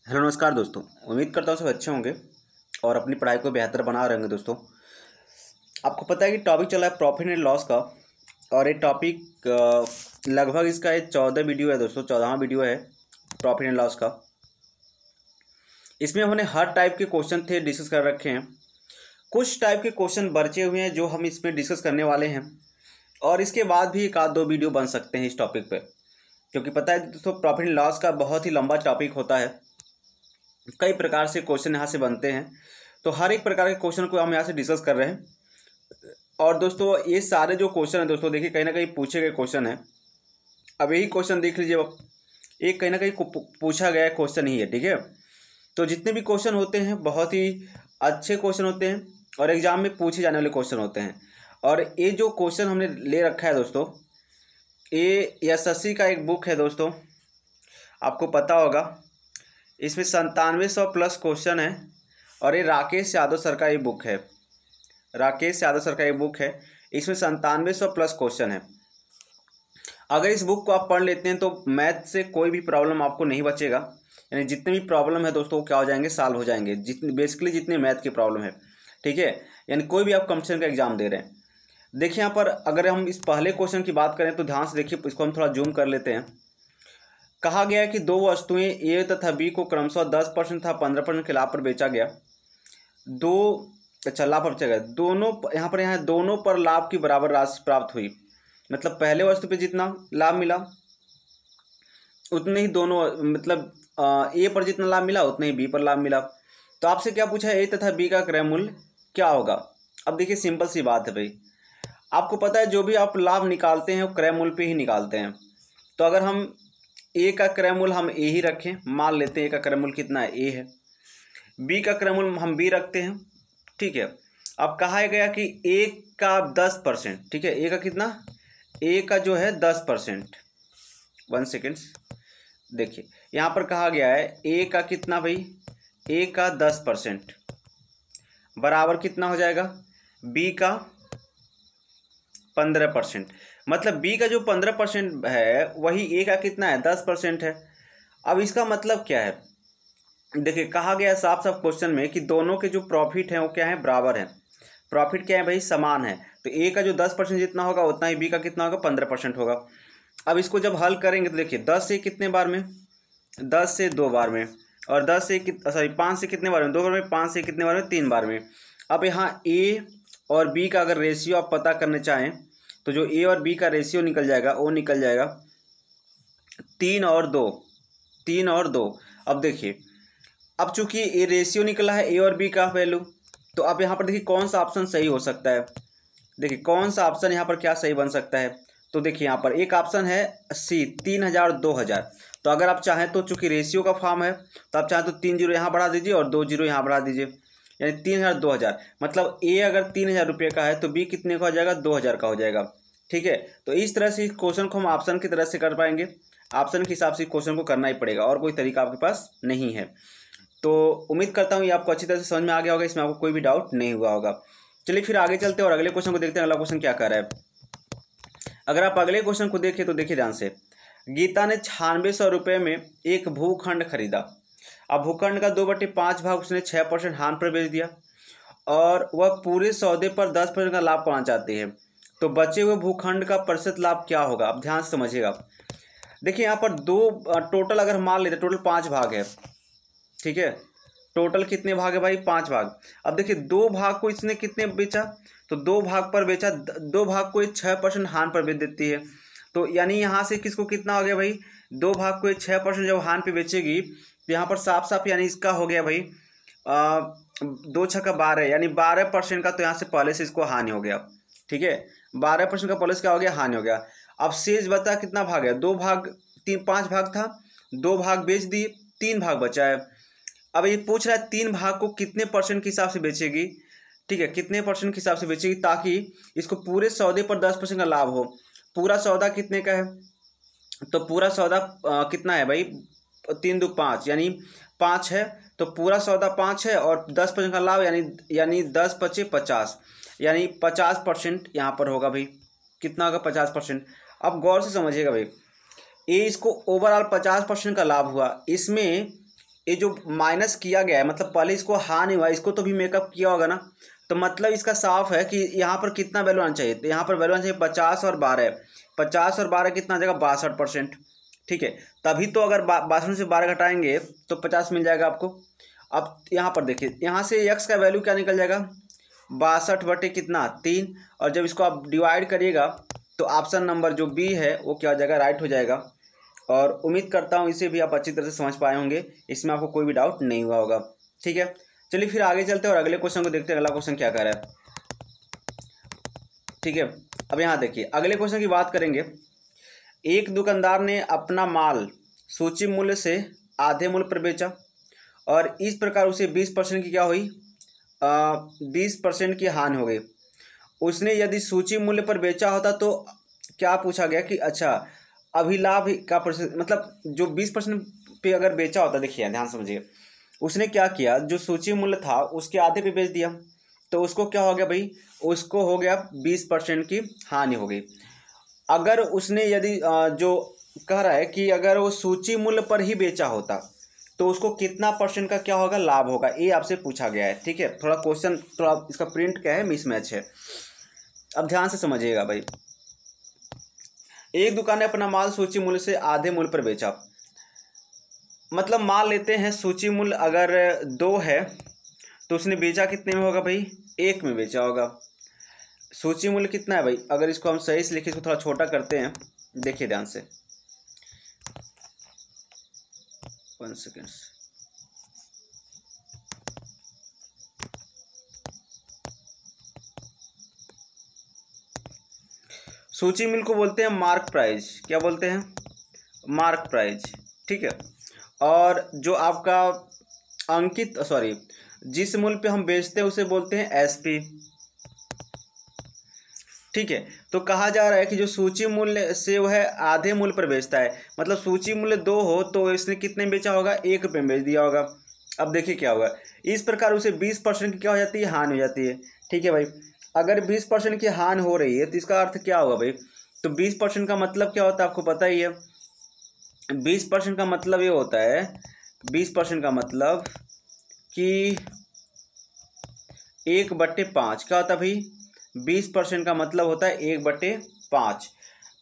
Hello नमस्कार दोस्तों। उम्मीद करता हूँ सब अच्छे होंगे और अपनी पढ़ाई को बेहतर बना रहे होंगे। दोस्तों, आपको पता है कि टॉपिक चला है प्रॉफिट एंड लॉस का, और ये टॉपिक लगभग इसका ये 14 वीडियो है दोस्तों, 14वां वीडियो है प्रॉफिट एंड लॉस का। इसमें हमने हर टाइप के क्वेश्चन थे डिस्कस कर रखे हैं। कुछ टाइप के क्वेश्चन बचे हुए हैं जो हम इसमें डिस्कस करने वाले हैं, और इसके बाद भी एक आध दो वीडियो बन सकते हैं इस टॉपिक पर, क्योंकि पता है दोस्तों प्रॉफिट एंड लॉस का बहुत ही लंबा टॉपिक होता है। कई प्रकार से क्वेश्चन यहाँ से बनते हैं, तो हर एक प्रकार के क्वेश्चन को हम यहाँ से डिस्कस कर रहे हैं। और दोस्तों ये सारे जो क्वेश्चन हैं दोस्तों, देखिए कहीं ना कहीं पूछे गए क्वेश्चन है। अब यही क्वेश्चन देख लीजिए, एक कहीं ना कहीं पूछा गया क्वेश्चन ही है, ठीक है। तो जितने भी क्वेश्चन होते हैं बहुत ही अच्छे क्वेश्चन होते हैं और एग्जाम में पूछे जाने वाले क्वेश्चन होते हैं। और ये जो क्वेश्चन हमने ले रखा है दोस्तों, ये एसएससी का एक बुक है दोस्तों, आपको पता होगा। इसमें 9700 प्लस क्वेश्चन है, और ये राकेश यादव सर का ये बुक है। राकेश यादव सर का ये बुक है, इसमें 9700 प्लस क्वेश्चन है। अगर इस बुक को आप पढ़ लेते हैं तो मैथ से कोई भी प्रॉब्लम आपको नहीं बचेगा। यानी जितने भी प्रॉब्लम है दोस्तों वो क्या हो जाएंगे, सॉल्व हो जाएंगे, बेसिकली जितने मैथ की प्रॉब्लम है, ठीक है। यानी कोई भी आप कंपटीशन का एग्जाम दे रहे हैं। देखिए यहाँ पर अगर हम इस पहले क्वेश्चन की बात करें तो ध्यान से देखिए, इसको हम थोड़ा जूम कर लेते हैं। कहा गया है कि दो वस्तुएं ए तथा बी को क्रमशः 10% तथा 15% के लाभ पर बेचा गया। लाभ पर बेचा गया दोनों, यहाँ दोनों पर लाभ की बराबर राशि प्राप्त हुई। मतलब पहले वस्तु पे जितना लाभ मिला उतने ही दोनों, मतलब ए पर जितना लाभ मिला उतने ही बी पर लाभ मिला। तो आपसे क्या पूछा है, ए तथा बी का क्रय मूल्य क्या होगा। अब देखिए सिंपल सी बात है भाई, आपको पता है जो भी आप लाभ निकालते हैं वो क्रय मूल्य पे ही निकालते हैं। तो अगर हम ए का क्रय मूल्य हम ए ही रखें, मान लेते हैं ए का क्रय मूल्य कितना है, ए है। बी का क्रय मूल्य हम बी रखते हैं, ठीक है। अब कहा गया कि ए का 10%, ठीक है। ए का कितना, ए का जो है 10%। 1 सेकेंड, देखिए यहाँ पर कहा गया है ए का कितना भाई, ए का 10% बराबर कितना हो जाएगा, बी का 15%। मतलब बी का जो 15% है वही ए का कितना है, 10% है। अब इसका मतलब क्या है, देखिए कहा गया है साफ साफ क्वेश्चन में कि दोनों के जो प्रॉफिट हैं वो क्या है, बराबर है। प्रॉफिट क्या है भाई, समान है। तो ए का जो 10% जितना होगा उतना ही बी का कितना होगा, 15% होगा। अब इसको जब हल करेंगे तो देखिए 10 से कितने बार में, 10 से 2 बार में, और 5 से कितने बार में, 2 बार में, 5 से कितने बार में, 3 बार में। अब यहाँ ए और बी का अगर रेशियो आप पता करने चाहें तो जो ए और बी का रेशियो निकल जाएगा वो निकल जाएगा 3 और 2। अब देखिए, अब चूंकि ये रेशियो निकला है ए और बी का वैल्यू, तो अब यहाँ पर देखिए कौन सा ऑप्शन सही हो सकता है। देखिए कौन सा ऑप्शन यहाँ पर क्या सही बन सकता है। तो देखिए यहाँ पर एक ऑप्शन है सी, 3000 2000। तो अगर आप चाहें तो चूंकि रेशियो का फॉर्म है तो आप चाहें तो 3 जीरो यहाँ बढ़ा दीजिए और 2 जीरो यहाँ बढ़ा दीजिए, यानी 3000 2000। मतलब ए अगर 3000 रुपये का है तो बी कितने का हो जाएगा, 2000 का हो जाएगा, ठीक है। तो इस तरह से इस क्वेश्चन को हम ऑप्शन की तरह से कर पाएंगे। ऑप्शन के हिसाब से क्वेश्चन को करना ही पड़ेगा, और कोई तरीका आपके पास नहीं है। तो उम्मीद करता हूँ ये आपको अच्छी तरह से समझ में आ गया होगा, इसमें आपको कोई भी डाउट नहीं हुआ होगा। चलिए फिर आगे चलते हैं और अगले क्वेश्चन को देखते हैं। अगला क्वेश्चन क्या कर रहा है, अगर आप अगले क्वेश्चन को देखें तो देखिए ध्यान से। गीता ने 9600 रुपये में एक भूखंड खरीदा। अब भूखंड का 2/5 भाग उसने 6% हान पर बेच दिया, और वह पूरे सौदे पर 10% का लाभ पाना चाहती है। तो बचे हुए भूखंड का प्रतिशत लाभ क्या होगा। अब ध्यान से समझिएगा, देखिए यहाँ पर टोटल अगर मान लेते, टोटल 5 भाग है, ठीक है। टोटल कितने भाग है भाई, 5 भाग। अब देखिए 2 भाग को इसने कितने बेचा, तो 2 भाग पर बेचा, 2 भाग को 6% हान पर बेच देती है। तो यानी यहाँ से किसको कितना हो गया भाई, 2 भाग को 6% जब हान पे बेचेगी तो यहाँ पर साफ साफ यानी इसका हो गया भाई 2 छक्का 12, यानी 12% का तो यहाँ से पहले से इसको हानि हो गया, ठीक है। 12% का पहले से क्या हो गया, हानि हो गया। अब शेष बता कितना भाग है, 2 भाग, 5 भाग था, 2 भाग बेच दिए, 3 भाग बचा है। अब ये पूछ रहा है 3 भाग को कितने % के हिसाब से बेचेगी, ठीक है, कितने % के हिसाब से बेचेगी ताकि इसको पूरे सौदे पर 10% का लाभ हो। पूरा सौदा कितने का है, तो पूरा सौदा कितना है भाई, 3 2 5, यानी 5 है। तो पूरा सौदा 5 है और 10% का लाभ, यानी 10 × 5 = 50, यानी 50% यहाँ पर होगा भाई। कितना होगा, 50%। अब गौर से समझिएगा भाई, ये इसको ओवरऑल 50% का लाभ हुआ, इसमें ये जो माइनस किया गया है मतलब पहले इसको हानि हुआ, इसको तो भी मेकअप किया होगा ना, तो मतलब इसका साफ है कि यहाँ पर कितना वैल्यू आना चाहिए, तो यहाँ पर वैल्यू आना चाहिए 50 और 12। 50 और 12 कितना आ जाएगा 62%। ठीक है, तभी तो अगर 62 से 12 घटाएंगे तो 50 मिल जाएगा आपको। अब यहाँ पर देखिए, यहाँ से x का वैल्यू क्या निकल जाएगा 62/कितना 3, और जब इसको आप डिवाइड करिएगा तो ऑप्शन नंबर जो बी है वो क्या हो जाएगा राइट हो जाएगा। और उम्मीद करता हूँ इसे भी आप अच्छी तरह से समझ पाए होंगे, इसमें आपको कोई भी डाउट नहीं हुआ होगा। ठीक है, चलिए फिर आगे चलते हैं और अगले क्वेश्चन को देखते हैं, अगला क्वेश्चन क्या कह रहा है। ठीक है, अब यहाँ देखिए अगले क्वेश्चन की बात करेंगे। एक दुकानदार ने अपना माल सूची मूल्य से आधे मूल्य पर बेचा और इस प्रकार उसे 20% की क्या हुई 20% की हानि हो गई। उसने यदि सूची मूल्य पर बेचा होता तो क्या पूछा गया कि अच्छा अभिलाभ का प्रतिशत, मतलब जो 20% पे अगर बेचा होता, देखिए ध्यान समझिए, उसने क्या किया जो सूची मूल्य था उसके आधे पे बेच दिया, तो उसको क्या हो गया भाई, उसको हो गया 20% की हानि हो गई। अगर उसने यदि जो कह रहा है कि अगर वो सूची मूल्य पर ही बेचा होता तो उसको कितना % का क्या होगा लाभ होगा, ये आपसे पूछा गया है। ठीक है, थोड़ा क्वेश्चन थोड़ा इसका प्रिंट क्या है मिसमैच है, अब ध्यान से समझिएगा भाई। एक दुकान ने अपना माल सूची मूल्य से आधे मूल्य पर बेचा, मतलब मान लेते हैं सूची मूल्य अगर 2 है तो उसने बेचा कितने में होगा भाई 1 में बेचा होगा। सूची मूल्य कितना है भाई, अगर इसको हम सही से लिखे, इसको थोड़ा छोटा करते हैं, देखिए ध्यान से 1 सेकेंड। सूची मूल्य को बोलते हैं मार्क प्राइस, क्या बोलते हैं मार्क प्राइस। ठीक है, और जो आपका अंकित जिस मूल्य पे हम बेचते हैं उसे बोलते हैं एसपी। ठीक है, तो कहा जा रहा है कि जो सूची मूल्य से वो है आधे मूल्य पर बेचता है, मतलब सूची मूल्य 2 हो तो इसने कितने में बेचा होगा 1 रुपये में बेच दिया होगा। अब देखिए क्या होगा, इस प्रकार उसे 20% की क्या हो जाती है हानि हो जाती है। ठीक है भाई, अगर 20% की हानि हो रही है तो इसका अर्थ क्या होगा भाई, तो 20% का मतलब क्या होता है आपको पता ही है। 20% का मतलब ये होता है, 20% का मतलब कि 1/5 क्या होता है भाई, 20% का मतलब होता है 1/5।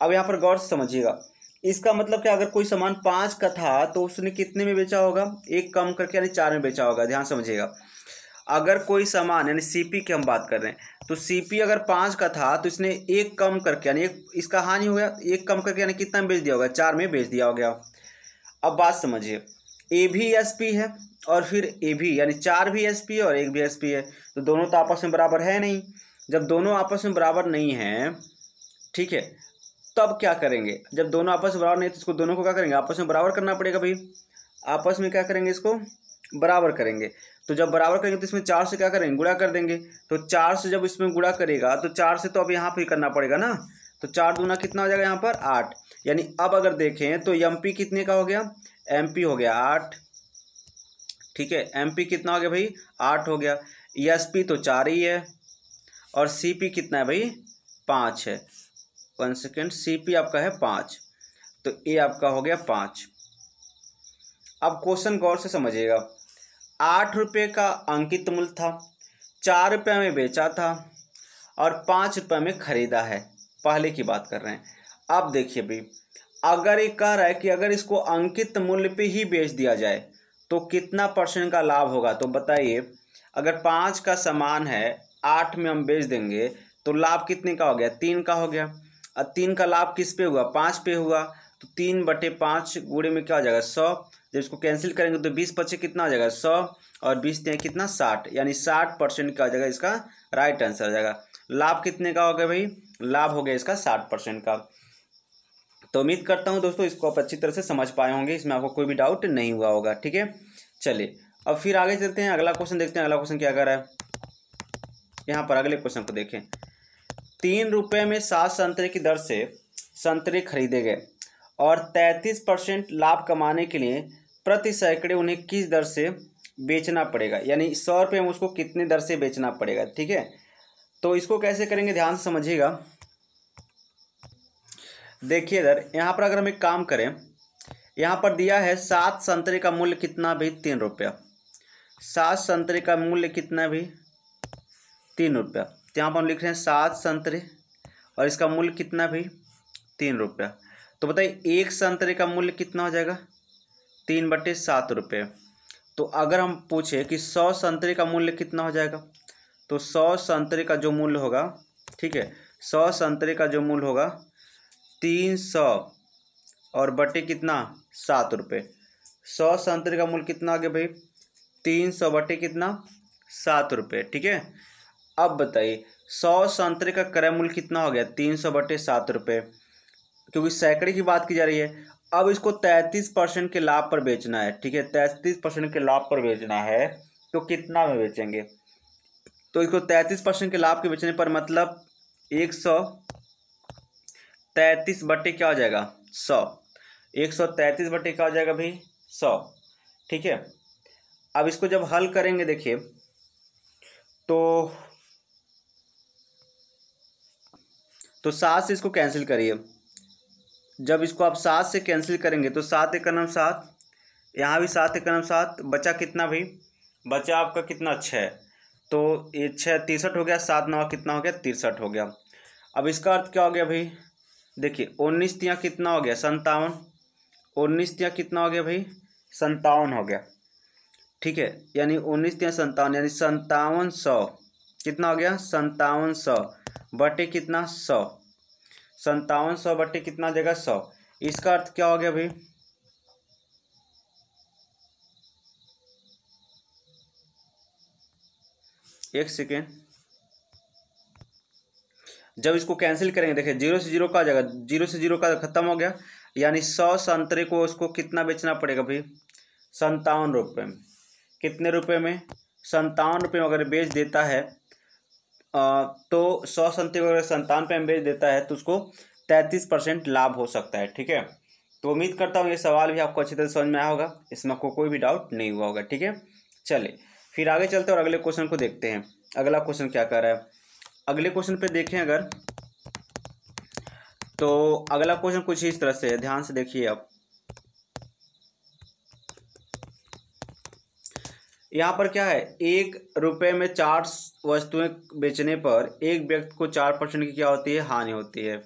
अब यहाँ पर गौर से समझिएगा, इसका मतलब क्या, अगर कोई सामान 5 का था तो उसने कितने में बेचा होगा 1 कम करके यानी 4 में बेचा होगा। ध्यान समझिएगा, अगर कोई सामान यानी सीपी की हम बात कर रहे हैं तो सीपी अगर 5 का था तो इसने 1 कम करके यानी इसका हानि हो गया, 1 कम करके यानी कितना में बेच दिया होगा 4 में बेच दिया हो गया। अब बात समझिए, ए भी एसपी है और फिर ए भी यानी 4 भी एसपी है और 1 भी एसपी है, तो दोनों तो आपस में बराबर है नहीं। जब दोनों आपस में बराबर नहीं हैं, ठीक है, तब क्या करेंगे, जब दोनों आपस में बराबर नहीं तो इसको दोनों को क्या करेंगे आपस में बराबर करना पड़ेगा भाई, आपस में क्या करेंगे इसको बराबर करेंगे। तो जब बराबर करेंगे तो इसमें 4 से क्या करेंगे गुणा कर देंगे, तो 4 से जब इसमें गुणा करेगा तो 4 से तो अब यहाँ पे करना पड़ेगा ना, तो 4 दूना कितना हो जाएगा यहाँ पर 8। यानी अब अगर देखें तो एमपी कितने का हो गया, एमपी हो गया 8। ठीक है, एमपी कितना हो गया भाई 8 हो गया। एसपी तो 4 ही है और सीपी कितना है भाई 5 है। 1 सेकेंड, सीपी आपका है 5, तो ये आपका हो गया 5। अब क्वेश्चन गौर से समझिएगा, 8 रुपये का अंकित मूल्य था, 4 रुपये में बेचा था और 5 रुपये में खरीदा है, पहले की बात कर रहे हैं। अब देखिए भाई, अगर ये कह रहा है कि अगर इसको अंकित मूल्य पे ही बेच दिया जाए तो कितना % का लाभ होगा, तो बताइए अगर 5 का सामान है 8 में हम बेच देंगे तो लाभ कितने का हो गया 3 का हो गया। और 3 का लाभ किस पे हुआ 5 पे हुआ, तो 3/5 गुणे में क्या हो जाएगा 100। जब इसको कैंसिल करेंगे तो 20 पचे कितना आ जाएगा 100 और 20 में कितना 60, यानी 60% का हो जाएगा इसका राइट आंसर आ जाएगा। लाभ कितने का हो गया भाई, लाभ हो गया इसका 60% का। तो उम्मीद करता हूँ दोस्तों इसको आप अच्छी तरह से समझ पाए होंगे, इसमें आपको कोई भी डाउट नहीं हुआ होगा। ठीक है, चलिए अब फिर आगे चलते हैं, अगला क्वेश्चन देखते हैं। अगला क्वेश्चन क्या कर रहा है, यहाँ पर अगले क्वेश्चन को देखें। 3 रुपये में 7 संतरे की दर से संतरे खरीदे गए और 33% लाभ कमाने के लिए प्रति सैकड़े उन्हें किस दर से बेचना पड़ेगा, यानी 100 रुपये में उसको कितने दर से बेचना पड़ेगा। ठीक है, तो इसको कैसे करेंगे ध्यान से समझिएगा। देखिए इधर यहाँ पर अगर हम एक काम करें, यहाँ पर दिया है 7 संतरे का मूल्य कितना भी 3 रुपया। 7 संतरे का मूल्य कितना भी 3 रुपया। तो यहाँ पर हम लिख रहे हैं 7 संतरे और इसका मूल्य कितना भी 3 रुपया। तो बताइए एक संतरे का मूल्य कितना हो जाएगा 3/7 रुपये। तो अगर हम पूछे कि 100 संतरे का मूल्य कितना हो जाएगा, तो 100 संतरे का जो मूल्य होगा, ठीक है, 100 संतरे का जो मूल्य होगा 300 और बटे कितना 7 रुपये। 100 संतरे का मूल्य कितना आ गया भाई 300 बटे कितना 7 रुपये, ठीक है। अब बताइए 100 संतरे का क्रय मूल्य कितना हो गया 300 बटे 7 रुपये, क्योंकि सैकड़े की बात की जा रही है। अब इसको 33% के लाभ पर बेचना है, ठीक है, 33% के लाभ पर बेचना है, तो कितना में बेचेंगे। तो इसको 33% के लाभ के बेचने पर मतलब 133 बटे क्या हो जाएगा 100। 133 बटे क्या हो जाएगा भाई 100, ठीक है। अब इसको जब हल करेंगे देखिए तो 7 से इसको कैंसिल करिए। जब इसको आप 7 से कैंसिल करेंगे तो 7 एक नम 7, यहाँ भी 7 एक नम 7, बचा कितना भाई, बचा आपका कितना 6। तो ये 6 63 हो गया, 7 9 कितना हो गया 63 हो गया। अब इसका अर्थ क्या हो गया भाई, देखिए 19 तिया कितना हो गया 57, 19 तिया कितना हो गया भाई 57 हो गया, ठीक है। यानी 19 तिया 57 यानी 5700 कितना हो गया 5700 बटे कितना 100। 5700 बटे कितना देगा 100। इसका अर्थ क्या हो गया भाई, एक सेकेंड, जब इसको कैंसिल करेंगे देखिए 0 से 0 का आ जाएगा, 0 से 0 का खत्म हो गया, यानी 100 संतरे को उसको कितना बेचना पड़ेगा भाई 57 रुपये में। कितने रुपए में 57 रुपये में अगर बेच देता है तो 100 संतरे को अगर 57 रुपये में बेच देता है तो उसको 33% लाभ हो सकता है, ठीक है। तो उम्मीद करता हूँ ये सवाल भी आपको अच्छी तरह समझ में आया होगा, इसमें आपको कोई भी डाउट नहीं हुआ होगा, ठीक है। चलिए फिर आगे चलते हैं और अगले क्वेश्चन को देखते हैं। अगला क्वेश्चन क्या कर रहा है, अगले क्वेश्चन पे देखें अगर, तो अगला क्वेश्चन कुछ इस तरह से है, ध्यान से देखिए आप। यहाँ पर क्या है, 1 रुपये में 4 वस्तुएं बेचने पर एक व्यक्ति को 4% की क्या होती है हानि होती है।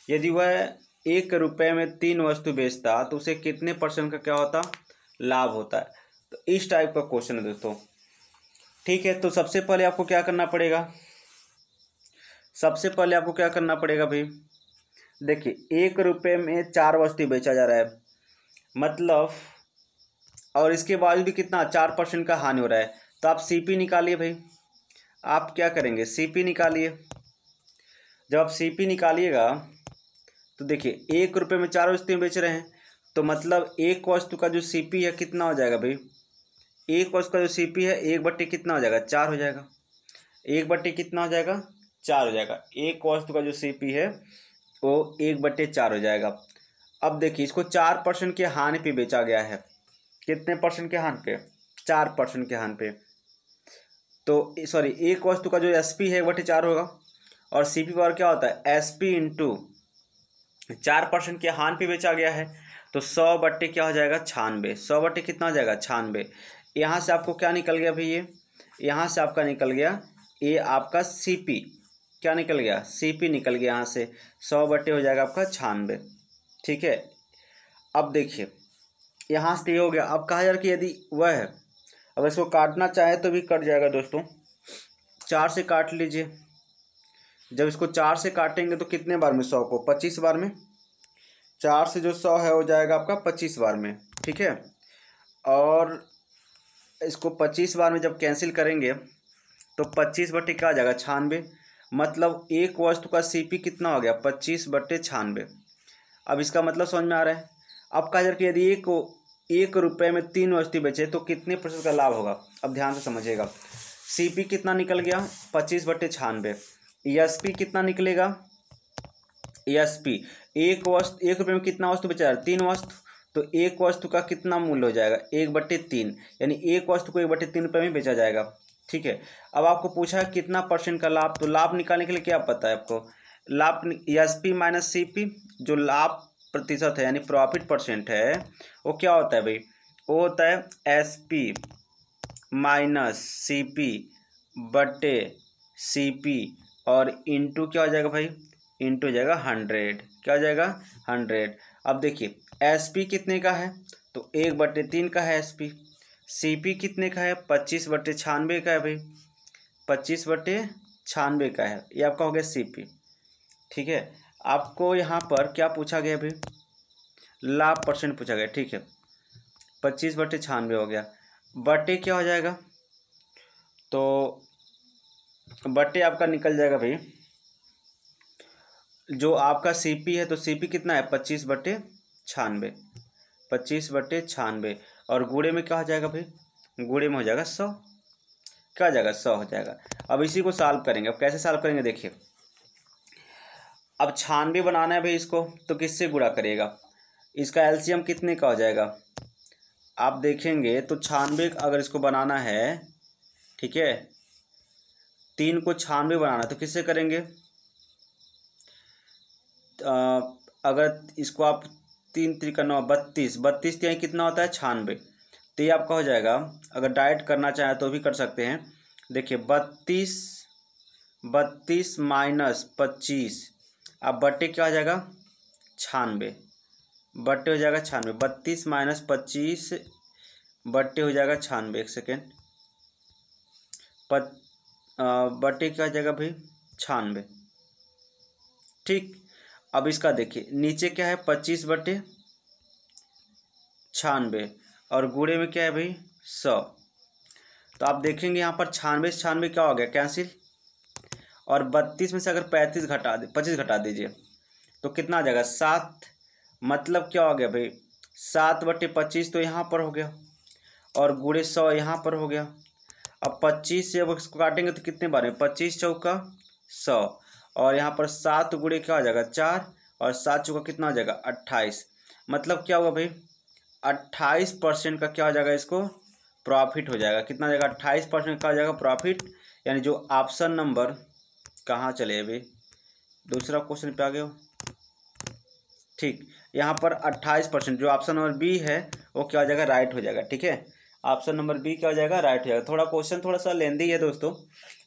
यदि वह 1 रुपये में 3 वस्तु बेचता तो उसे कितने % का क्या होता लाभ होता है। तो इस टाइप का क्वेश्चन है दोस्तों, ठीक है। तो सबसे पहले आपको क्या करना पड़ेगा, सबसे पहले आपको क्या करना पड़ेगा भाई, देखिए 1 रुपये में 4 वस्तु बेचा जा रहा है मतलब, और इसके बाद भी कितना 4% का हानि हो रहा है। तो आप सीपी निकालिए भाई, आप क्या करेंगे सीपी निकालिए। जब आप सीपी निकालिएगा तो देखिए 1 रुपये में 4 वस्तुएं बेच रहे हैं, तो मतलब एक वस्तु का जो सीपी है कितना हो जाएगा भाई, एक वस्तु का जो सीपी है 1 बट्टे कितना हो जाएगा 4 हो जाएगा, 1 बट्टे कितना हो जाएगा 4 हो जाएगा। एक वस्तु का जो सीपी है वो 1/4 हो जाएगा। अब देखिए इसको 4% के हानि पे बेचा गया है, कितने % के हानि पे 4% के हानि पे। तो सॉरी एक वस्तु का जो एसपी है 1/4 होगा और सीपी पर क्या होता है एसपी इंटू 4% के हानि पे बेचा गया है, तो 100 बट्टे क्या हो जाएगा 96। 100 बट्टे कितना हो जाएगा 96। यहाँ से आपको क्या निकल गया भाई, ये यहाँ से आपका निकल गया ये आपका सीपी, क्या निकल गया सीपी निकल गया यहाँ से, 100 बट्टे हो जाएगा आपका 96, ठीक है। अब देखिए यहाँ से ये हो गया। अब कहा जा रहा है कि यदि वह है, अब इसको काटना चाहे तो भी कट जाएगा दोस्तों, 4 से काट लीजिए। जब इसको 4 से काटेंगे तो कितने बार में 100 को 25 बार में, 4 से जो 100 है हो जाएगा आपका 25 बार में, ठीक है। और इसको 25 बार में जब कैंसिल करेंगे तो 25 बट्टे क्या आ जाएगा 96, मतलब एक वस्तु का सीपी कितना हो गया 25/96। अब इसका मतलब समझ में आ रहा है। अब कहा जा रहा है कि यदि 1 रुपये में 3 वस्तु बेचे तो कितने % का लाभ होगा। अब ध्यान से समझिएगा, सीपी कितना निकल गया 25/96, एसपी कितना निकलेगा, एसपी एक रुपये में कितना वस्तु बेचा 3 वस्तु, तो एक वस्तु का कितना मूल्य हो जाएगा 1/3, यानी एक वस्तु को 1/3 रुपये में बेचा जाएगा, ठीक है। अब आपको पूछा है कितना % का लाभ, तो लाभ निकालने के लिए क्या पता है आपको, लाभ एसपी माइनस सीपी, जो लाभ प्रतिशत है यानी प्रॉफिट परसेंट है, वो क्या होता है भाई, वो होता है SP माइनस CP बटे CP और इंटू क्या हो जाएगा भाई, इंटू हो जाएगा 100, क्या हो जाएगा 100। अब देखिए SP कितने का है, तो 1/3 का है SP। CP कितने का है, 25/96 का है भाई, 25/96 का है, ये आपका हो गया CP। ठीक है, आपको यहाँ पर क्या पूछा गया भाई, लाभ परसेंट पूछा गया। ठीक है, 25/96 हो गया, बटे क्या हो जाएगा, तो बटे आपका निकल जाएगा भाई, जो आपका CP है तो CP कितना है 25/96, 25/96 और गुणे में क्या हो जाएगा भाई, गुणे में हो जाएगा 100, क्या हो जाएगा 100 हो जाएगा। अब इसी को सॉल्व करेंगे। अब कैसे सॉल्व करेंगे देखिए, अब 96 बनाना है भाई इसको, तो किससे गुणा करिएगा, इसका LCM कितने का हो जाएगा, आप देखेंगे तो 96 अगर इसको बनाना है, ठीक है, 3 को 96 बनाना तो किससे करेंगे, अगर इसको आप 3 3 का 9 32, 32 तिहाई कितना होता है 96, तो ये आपका हो जाएगा। अगर डायरेक्ट करना चाहें तो भी कर सकते हैं। देखिए 32 माइनस 25, अब बट्टे क्या हो जाएगा 96, बट्टे हो जाएगा 96, 32 माइनस 25 बट्टे हो जाएगा 96, एक सेकेंड, बट्टे क्या हो जाएगा भाई 96। ठीक, अब इसका देखिए नीचे क्या है 25/96 और गुणे में क्या है भाई 100, तो आप देखेंगे यहाँ पर 96 96 क्या हो गया कैंसिल, और 32 में से अगर 25 घटा दीजिए तो कितना आ जाएगा 7, मतलब क्या हो गया भाई 7/25 तो यहाँ पर हो गया और गुणे 100 यहाँ पर हो गया। अब 25 से अब इसको काटेंगे तो कितने बार में 25 चौका 100 और यहाँ पर 7 गुणे क्या हो जाएगा 4 और 7 चौका कितना हो जाएगा 28, मतलब क्या होगा भाई 28% का क्या हो जाएगा, इसको प्रॉफिट हो जाएगा। कितना हो जाएगा 28% का हो जाएगा प्रॉफिट, यानी जो ऑप्शन नंबर कहाँ चले अभी, दूसरा क्वेश्चन पे आ गए हो। ठीक, यहाँ पर 28% जो ऑप्शन नंबर बी है वो क्या हो जाएगा राइट हो जाएगा। ठीक है, ऑप्शन नंबर बी क्या हो जाएगा राइट हो जाएगा। थोड़ा क्वेश्चन थोड़ा सा लेंदी है दोस्तों,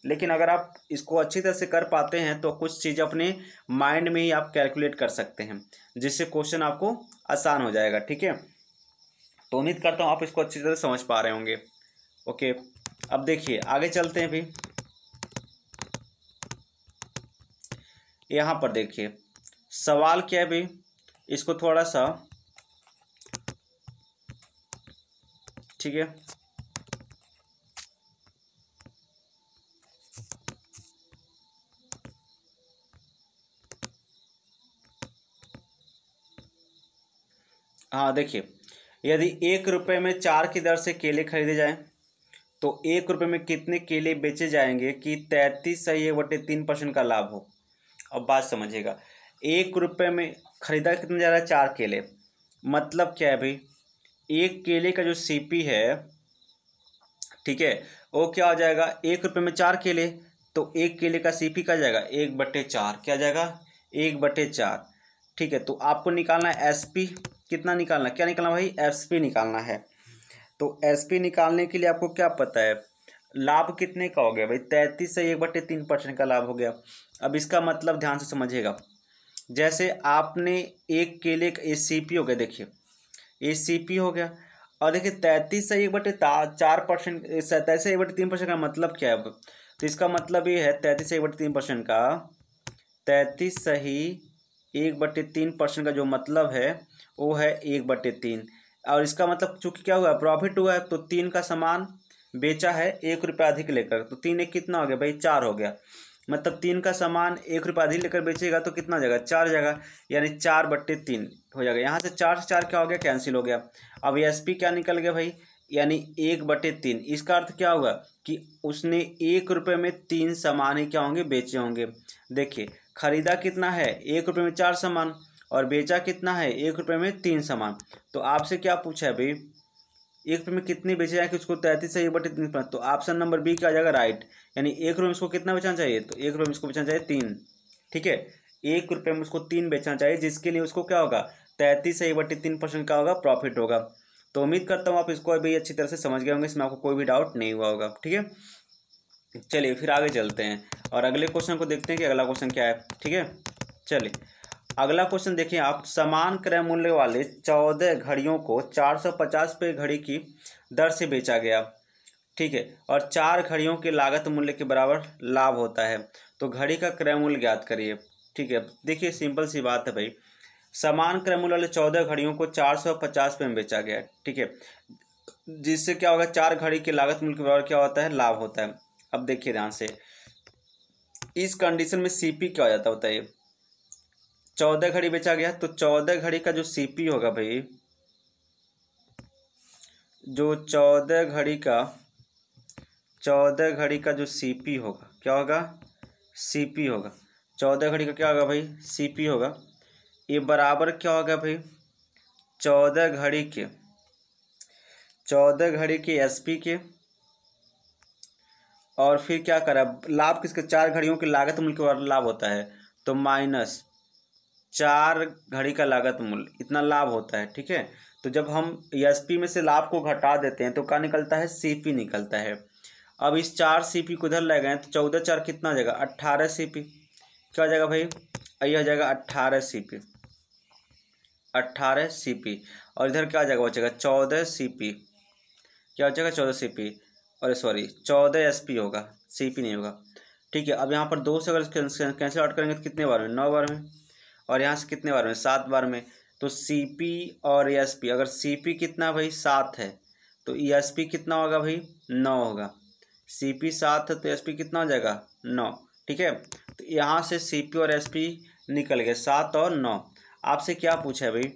लेकिन अगर आप इसको अच्छी तरह से कर पाते हैं तो कुछ चीज़ अपने माइंड में ही आप कैलकुलेट कर सकते हैं, जिससे क्वेश्चन आपको आसान हो जाएगा। ठीक है, तो उम्मीद करता हूँ आप इसको अच्छी तरह समझ पा रहे होंगे। ओके, अब देखिए आगे चलते हैं भी। यहाँ पर देखिए सवाल क्या है भाई, इसको थोड़ा सा, ठीक है, हाँ देखिए, यदि 1 रुपये में 4 की दर से केले खरीदे जाएं तो 1 रुपये में कितने केले बेचे जाएंगे कि 33/3% का लाभ हो। अब बात समझिएगा, 1 रुपये में खरीदा कितना जा रहा है 4 केले, मतलब क्या है भाई, एक केले का जो CP है, ठीक है, वो क्या हो जाएगा 1 रुपये में 4 केले, तो एक केले का CP का जाएगा 1/4, क्या जाएगा 1/4। ठीक है, तो आपको निकालना है SP, कितना निकालना, क्या निकालना भाई SP निकालना है। तो SP निकालने के लिए आपको क्या पता है, लाभ कितने का हो गया भाई 33 से 1/3% का लाभ हो गया। अब इसका मतलब ध्यान से समझिएगा, जैसे आपने एक केले का ये CP हो गया, देखिए ये CP हो गया, और देखिए 33 से 1/4%, 37 से 1/3% का मतलब क्या है, तो इसका मतलब ये है 33 से 1/3% का, 33 सही 1/3% का जो मतलब है वो है 1/3, और इसका मतलब चूंकि क्या हुआ प्रॉफिट हुआ है तो 3 का सामान बेचा है 1 रुपया अधिक लेकर, तो 3 एक कितना हो गया भाई 4 हो गया, मतलब 3 का सामान 1 रुपया अधिक लेकर बेचेगा तो कितना हो जाएगा 4 जाएगा, यानी 4/3 हो जाएगा। यहाँ से 4 से 4 क्या हो गया कैंसिल हो गया। अब SP क्या निकल गया भाई, यानी 1/3। इसका अर्थ क्या होगा कि उसने 1 रुपये में 3 सामान ही क्या होंगे बेचे होंगे। देखिए खरीदा कितना है 1 रुपये में 4 सामान और बेचा कितना है 1 रुपये में 3 सामान, तो आपसे क्या पूछा है भाई 1 रुपये में कितने बेचे जाए कि उसको 33 से 1/3, तो ऑप्शन नंबर बी क्या आ जाएगा राइट, यानी 1 रुपये में इसको कितना बेचना चाहिए, तो 1 रुपये में इसको बेचना चाहिए 3। ठीक है, 1 रुपये में उसको 3 बेचना चाहिए, जिसके लिए उसको क्या होगा 33 से 1/3% का होगा प्रॉफिट होगा। तो उम्मीद करता हूँ आप इसको अभी अच्छी तरह से समझ गए होंगे, इसमें आपको कोई भी डाउट नहीं हुआ होगा। ठीक है, चलिए फिर आगे चलते हैं और अगले क्वेश्चन को देखते हैं कि अगला क्वेश्चन क्या है। ठीक है, चलिए अगला क्वेश्चन देखिए आप। समान क्रय मूल्य वाले 14 घड़ियों को 450 रुपये घड़ी की दर से बेचा गया। ठीक है, और 4 घड़ियों के लागत मूल्य के बराबर लाभ होता है, तो घड़ी का क्रय मूल्य ज्ञात करिए। ठीक है, देखिए सिंपल सी बात है भाई, समान क्रय मूल्य वाले 14 घड़ियों को 450 रुपये में बेचा गया है। ठीक है, जिससे क्या होगा, 4 घड़ी के लागत मूल्य के बराबर क्या होता है, लाभ होता है। अब देखिए ध्यान से, इस कंडीशन में सीपी क्या हो जाता है बताइए। 14 घड़ी बेचा गया तो 14 घड़ी का जो सीपी होगा भाई, जो 14 घड़ी का जो सीपी होगा, क्या होगा, सीपी होगा। 14 घड़ी का क्या होगा भाई, सीपी होगा। ये बराबर क्या होगा भाई, 14 घड़ी के एसपी के, और फिर क्या करा, लाभ किसके, 4 घड़ियों की लागत मूल्य के बराबर लाभ होता है, तो माइनस 4 घड़ी का लागत मूल्य, इतना लाभ होता है। ठीक है, तो जब हम एसपी में से लाभ को घटा देते हैं तो क्या निकलता है, सीपी निकलता है। अब इस 4 सीपी को इधर ले गए तो 14 4 कितना हो जाएगा, 18 सीपी। क्या हो जाएगा भाई, ये हो जाएगा 18 सीपी, 18 सीपी। और इधर क्या हो जाएगा, बचेगा 14 सीपी। क्या हो जाएगा, 14 सीपी, और सॉरी 14 एसपी होगा, सीपी नहीं होगा। ठीक है, अब यहाँ पर 2 से अगर कैंसिल आउट करेंगे तो कितने बार में, 9 बार में, और यहाँ से कितने बार में, 7 बार में। तो सीपी और एसपी, अगर सीपी कितना भाई 7 है तो एसपी कितना होगा भाई, 9 होगा। सीपी 7 है तो एसपी कितना हो जाएगा, 9। ठीक है, तो यहाँ से सीपी और एसपी निकल गए, 7 और 9। आपसे क्या पूछा है भाई,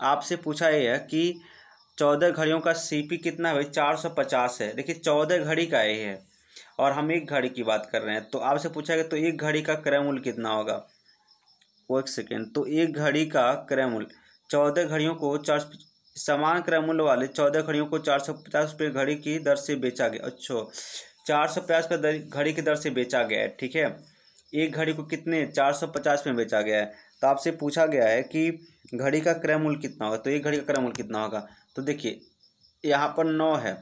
आपसे पूछा है कि 14 घड़ियों का सीपी कितना है भाई, 450 है। देखिए 14 घड़ी का ये है और हम एक घड़ी की बात कर रहे हैं, तो आपसे पूछा गया तो एक घड़ी का क्रय मूल्य कितना होगा। वो एक सेकेंड, तो एक घड़ी का क्रय मूल्य, 14 घड़ियों को समान क्रय मूल्य वाले 14 घड़ियों को 450 रुपये घड़ी की दर से बेचा गया। अच्छा, 450 रुपये घड़ी की दर से बेचा गया है। ठीक है, एक घड़ी को कितने, 450 में बेचा गया है। तो आपसे पूछा गया है कि घड़ी का क्रय मूल्य कितना होगा, तो एक घड़ी का क्रय मूल्य कितना होगा। तो देखिए यहाँ पर 9 है,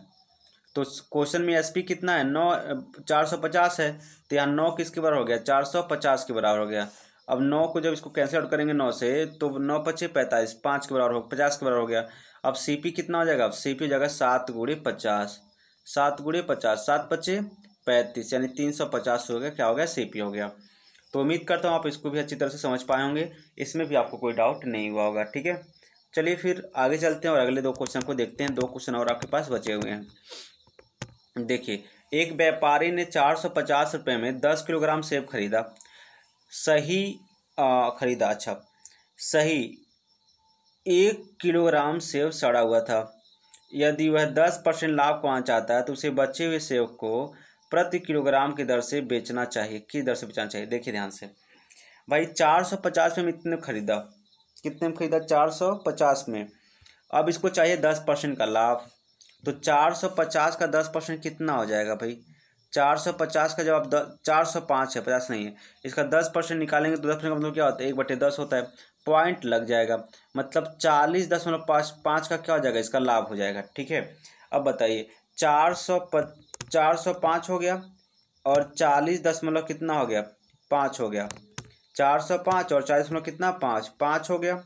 तो क्वेश्चन में एसपी कितना है, 9, 450 है, तो यहाँ 9 किसके बराबर हो गया, 450 के बराबर हो गया। अब 9 को जब इसको कैंसिल आउट करेंगे 9 से, तो 9 पचे 45, 5 के बराबर हो, 50 के बराबर हो गया। अब सीपी कितना हो जाएगा, अब सीपी हो जाएगा 7 गुणे 50, 7 गुणे 50, 7 पचे 35, यानी 350 हो गया, क्या हो गया, सीपी हो गया। तो उम्मीद करता हूँ आप इसको भी अच्छी तरह से समझ पाए होंगे, इसमें भी आपको कोई डाउट नहीं हुआ होगा। ठीक है, चलिए फिर आगे चलते हैं और अगले 2 क्वेश्चन को देखते हैं। 2 क्वेश्चन और आपके पास बचे हुए हैं। देखिए, एक व्यापारी ने 450 रुपये में 10 किलोग्राम सेब खरीदा। सही 1 किलोग्राम सेब सड़ा हुआ था। यदि वह 10% लाभ कमाना चाहता है तो उसे बचे हुए सेब को प्रति किलोग्राम की दर से बेचना चाहिए। किस दर से बेचना चाहिए, देखिए ध्यान से भाई, 450 में इतने खरीदा, कितने में खरीदा, 450 में। अब इसको चाहिए 10% का लाभ, तो 450 का 10% कितना हो जाएगा भाई, 450 का जब आप 405 है, 50 नहीं है, इसका 10% निकालेंगे तो 10% का मतलब क्या होता है, 1/10 होता है, पॉइंट लग जाएगा, मतलब 40.5 का क्या हो जाएगा, इसका लाभ हो जाएगा। ठीक है, अब बताइए 405 हो गया और 40 दशमलव कितना हो गया, 5 हो गया, 405 और 40 दशमलव कितना, 5 हो गया,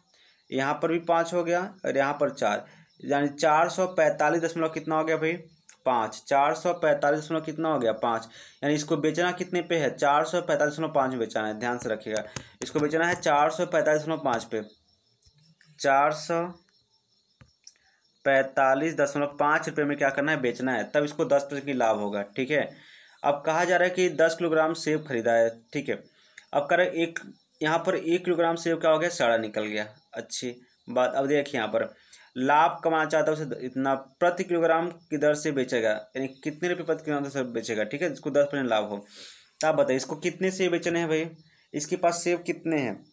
यहाँ पर भी 5 हो गया और यहाँ पर 4, यानी 445 दशमलव कितना हो गया भाई, 5, 445 दशमलव कितना हो गया, 5। यानी इसको बेचना कितने पे है, 445.5 में बेचना है, ध्यान से रखिएगा, इसको बेचना है 445.5 पे, 445.5 रुपये में क्या करना है, बेचना है, तब इसको 10% की लाभ होगा। ठीक है, अब कहा जा रहा है कि 10 किलोग्राम सेब खरीदा है। ठीक है, अब करें एक, यहाँ पर 1 किलोग्राम सेब क्या हो गया, सड़ा निकल गया, अच्छी बात। अब देखिए यहाँ पर लाभ कमाना चाहता है उसे इतना प्रति किलोग्राम की दर से बेचेगा, यानी कितने रुपये प्रति किलोग्राम से बेचेगा। ठीक है, इसको 10% लाभ हो, तो आप बताइए इसको कितने सेब बेचने हैं भाई, इसके पास सेब कितने हैं,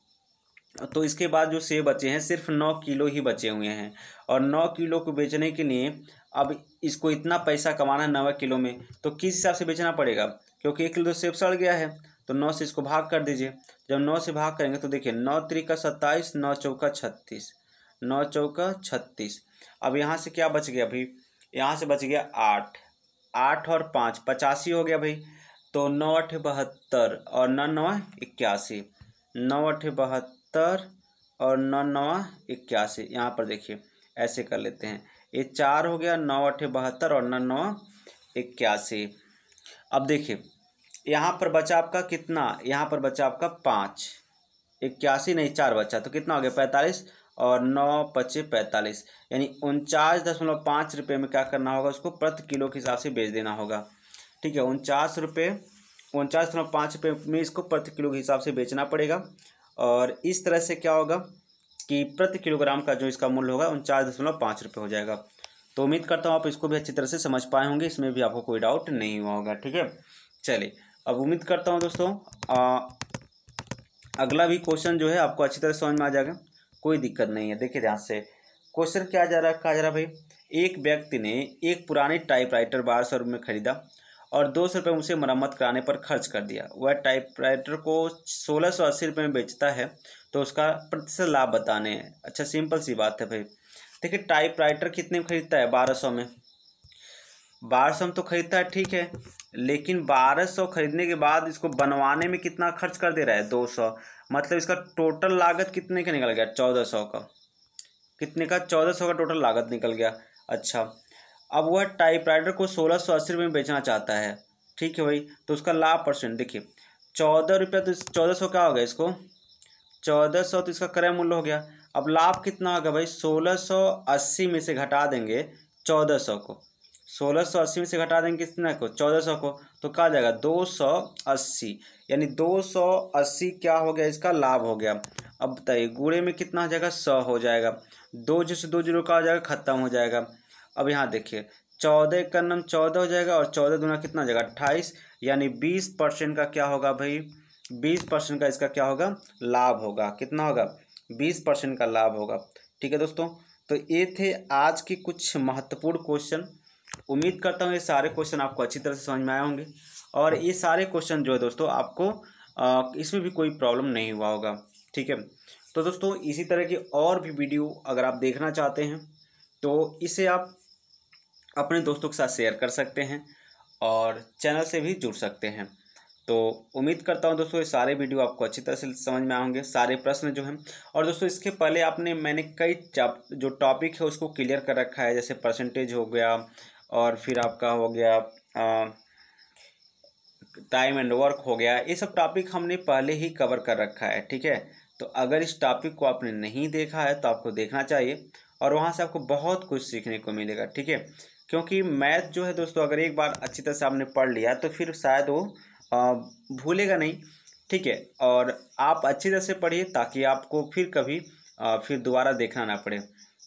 तो इसके बाद जो सेब बचे हैं सिर्फ 9 किलो ही बचे हुए हैं, और 9 किलो को बेचने के लिए अब इसको इतना पैसा कमाना है 9 किलो में, तो किस हिसाब से बेचना पड़ेगा, क्योंकि 1 किलो तो सेब सड़ गया है, तो 9 से इसको भाग कर दीजिए। जब 9 से भाग करेंगे तो देखिए 9 त्रिका 27, 9 चौका 36, 9 चौका 36। अब यहाँ से क्या बच गया भाई, यहाँ से बच गया 8, 8 और 5 85 हो गया भाई। तो 9 8 72 और 9 9 81, 9 8 72 और 9 9 81। यहाँ पर देखिए ऐसे कर लेते हैं, ये 4 हो गया, 9 8 72 और 9 9 81। अब देखिए यहाँ पर बचा आपका कितना, यहाँ पर बचा आपका 5, 81 नहीं 4 बचा, तो कितना हो गया 45 और 9 पचे 45, यानी 49.5 रुपये में क्या करना होगा, उसको प्रति किलो के हिसाब से बेच देना होगा। ठीक है, 49.5 रुपये में इसको प्रति किलो के हिसाब से बेचना पड़ेगा। और इस तरह से क्या होगा कि प्रति किलोग्राम का जो इसका मूल्य होगा 49.5 रुपये हो जाएगा। तो उम्मीद करता हूँ आप इसको भी अच्छी तरह से समझ पाए होंगे, इसमें भी आपको कोई डाउट नहीं हुआ होगा। ठीक है, चलिए अब उम्मीद करता हूँ दोस्तों अगला भी क्वेश्चन जो है आपको अच्छी तरह समझ में आ जाएगा, कोई दिक्कत नहीं है। देखिए ध्यान से क्वेश्चन क्या जा रहा है, कहा जा रहा भाई एक व्यक्ति ने एक पुरानी टाइपराइटर 1200 रुपये में खरीदा और 200 रुपये उसे मरम्मत कराने पर खर्च कर दिया। वह टाइपराइटर को 1680 रुपये में बेचता है, तो उसका प्रतिशत लाभ बताने हैं। अच्छा सिंपल सी बात है भाई, देखिए टाइपराइटर कितने में खरीदता है, 1200 में, 1200 में तो खरीदता है ठीक है, लेकिन 1200 खरीदने के बाद इसको बनवाने में कितना खर्च कर दे रहा है, 200। मतलब इसका टोटल लागत कितने का निकल गया, 1400 का। कितने का, 1400 का टोटल लागत निकल गया। अच्छा अब वह टाइपराइटर को 1680 रुपये में बेचना चाहता है, ठीक है भाई, तो उसका लाभ परसेंट देखिए 14 रुपये, तो 1400 क्या हो गया इसको, 1400 तो इसका क्रय मूल्य हो गया। अब लाभ कितना होगा भाई, 1680 में से घटा देंगे 1400 को, 1680 में से घटा देंगे कितना को, 1400 को, तो कहा जाएगा 280, यानी 280 क्या हो गया, इसका लाभ हो गया। अब बताइए गुणे में कितना हो जाएगा, 100 हो जाएगा, 2 से 2 जीरो का हो जाएगा, खत्म हो जाएगा। अब यहाँ देखिए 14 का नम 14 हो जाएगा और 14 दूना कितना हो जाएगा 28, यानी 20% का क्या होगा भाई, 20% का इसका क्या होगा, लाभ होगा। कितना होगा, 20% का लाभ होगा। ठीक है दोस्तों, तो ये थे आज की कुछ महत्वपूर्ण क्वेश्चन। उम्मीद करता हूँ ये सारे क्वेश्चन आपको अच्छी तरह से समझ में आए होंगे, और ये सारे क्वेश्चन जो है दोस्तों आपको इसमें भी कोई प्रॉब्लम नहीं हुआ होगा। ठीक है, तो दोस्तों इसी तरह की और भी वीडियो अगर आप देखना चाहते हैं तो इसे आप अपने दोस्तों के साथ शेयर कर सकते हैं और चैनल से भी जुड़ सकते हैं। तो उम्मीद करता हूं दोस्तों ये सारे वीडियो आपको अच्छी तरह से समझ में आएंगे, सारे प्रश्न जो हैं। और दोस्तों इसके पहले मैंने कई जो टॉपिक है उसको क्लियर कर रखा है, जैसे परसेंटेज हो गया और फिर आपका हो गया टाइम एंड वर्क हो गया, ये सब टॉपिक हमने पहले ही कवर कर रखा है। ठीक है, तो अगर इस टॉपिक को आपने नहीं देखा है तो आपको देखना चाहिए, और वहाँ से आपको बहुत कुछ सीखने को मिलेगा। ठीक है, क्योंकि मैथ जो है दोस्तों अगर एक बार अच्छी तरह से आपने पढ़ लिया तो फिर शायद वो भूलेगा नहीं। ठीक है, और आप अच्छी तरह से पढ़िए ताकि आपको फिर कभी फिर दोबारा देखना ना पड़े।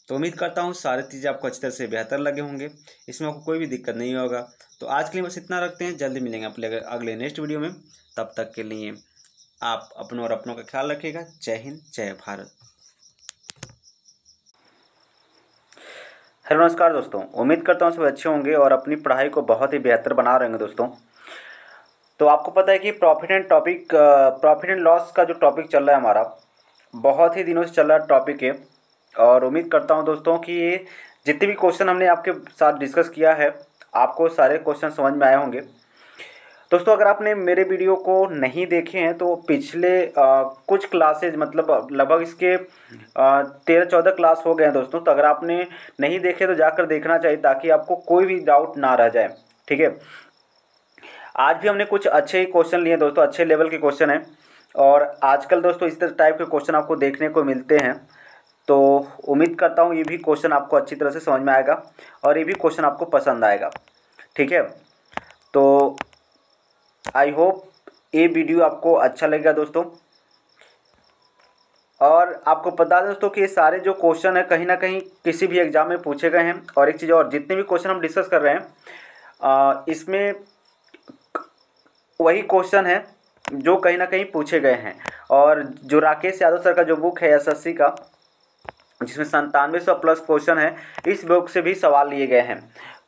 तो उम्मीद करता हूँ सारी चीज़ें आपको अच्छी तरह से बेहतर लगे होंगे, इसमें आपको कोई भी दिक्कत नहीं होगा। तो आज के लिए बस इतना रखते हैं, जल्दी मिलेंगे अपने अगले नेक्स्ट वीडियो में। तब तक के लिए आप अपनों और अपनों का ख्याल रखिएगा। जय हिंद, जय भारत। हेलो नमस्कार दोस्तों, उम्मीद करता हूँ सब अच्छे होंगे और अपनी पढ़ाई को बहुत ही बेहतर बना रहे होंगे दोस्तों। तो आपको पता है कि प्रॉफिट एंड लॉस का जो टॉपिक चल रहा है हमारा, बहुत ही दिनों से चल रहा टॉपिक है, और उम्मीद करता हूं दोस्तों कि ये जितने भी क्वेश्चन हमने आपके साथ डिस्कस किया है आपको सारे क्वेश्चन समझ में आए होंगे। दोस्तों अगर आपने मेरे वीडियो को नहीं देखे हैं तो पिछले कुछ क्लासेज, मतलब लगभग इसके 13-14 क्लास हो गए हैं दोस्तों। तो अगर आपने नहीं देखे तो जाकर देखना चाहिए ताकि आपको कोई भी डाउट ना रह जाए। ठीक है, आज भी हमने कुछ अच्छे ही क्वेश्चन लिए दोस्तों, अच्छे लेवल के क्वेश्चन हैं, और आजकल दोस्तों इस तरह टाइप के क्वेश्चन आपको देखने को मिलते हैं। तो उम्मीद करता हूँ ये भी क्वेश्चन आपको अच्छी तरह से समझ में आएगा और ये भी क्वेश्चन आपको पसंद आएगा। ठीक है, तो आई होप ये वीडियो आपको अच्छा लगेगा दोस्तों। और आपको पता है दोस्तों कि ये सारे जो क्वेश्चन है कहीं ना कहीं किसी भी एग्जाम में पूछे गए हैं। और एक चीज़ और, जितने भी क्वेश्चन हम डिस्कस कर रहे हैं इसमें वही क्वेश्चन है जो कहीं ना कहीं पूछे गए हैं। और जो राकेश यादव सर का जो बुक है एसएससी का, जिसमें 9700 प्लस क्वेश्चन है, इस बुक से भी सवाल लिए गए हैं।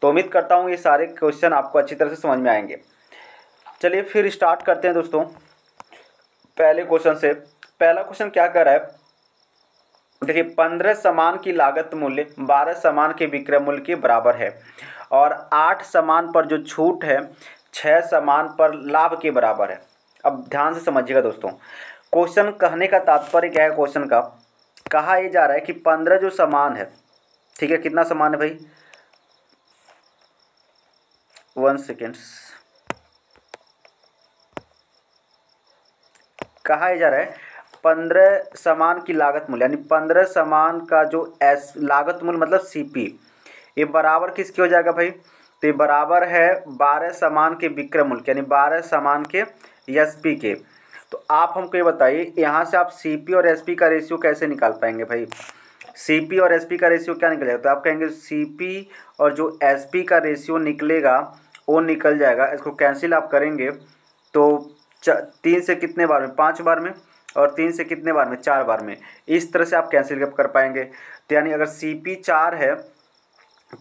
तो उम्मीद करता हूँ ये सारे क्वेश्चन आपको अच्छी तरह से समझ में आएंगे। चलिए फिर स्टार्ट करते हैं दोस्तों। पहले क्वेश्चन से, पहला क्वेश्चन क्या कर रहा है, देखिए 15 सामान की लागत मूल्य 12 सामान के विक्रय मूल्य के बराबर है और 8 सामान पर जो छूट है 6 सामान पर लाभ के बराबर है। अब ध्यान से समझिएगा दोस्तों, क्वेश्चन कहने का तात्पर्य क्या है, क्वेश्चन का कहा ये जा रहा है कि 15 जो सामान है, ठीक है, कितना सामान है भाई, 1 सेकेंड, कहा जा रहा है 15 सामान की लागत मूल्य यानी 15 सामान का जो लागत मूल्य मतलब सीपी, ये बराबर किसके हो जाएगा भाई, तो ये बराबर है 12 सामान के विक्रय मूल्य यानी 12 सामान के एसपी के। तो आप हमको ये बताइए यहाँ से आप सीपी और एसपी का रेशियो कैसे निकाल पाएंगे भाई, सीपी और एसपी का रेशियो क्या निकलेगा, तो आप कहेंगे सीपी और जो एसपी का रेशियो निकलेगा वो निकल जाएगा, इसको कैंसिल आप करेंगे तो 3 से कितने बार में, 5 बार में, और 3 से कितने बार में, 4 बार में, इस तरह से आप कैंसिल कर पाएंगे। तो यानी अगर सीपी 4 है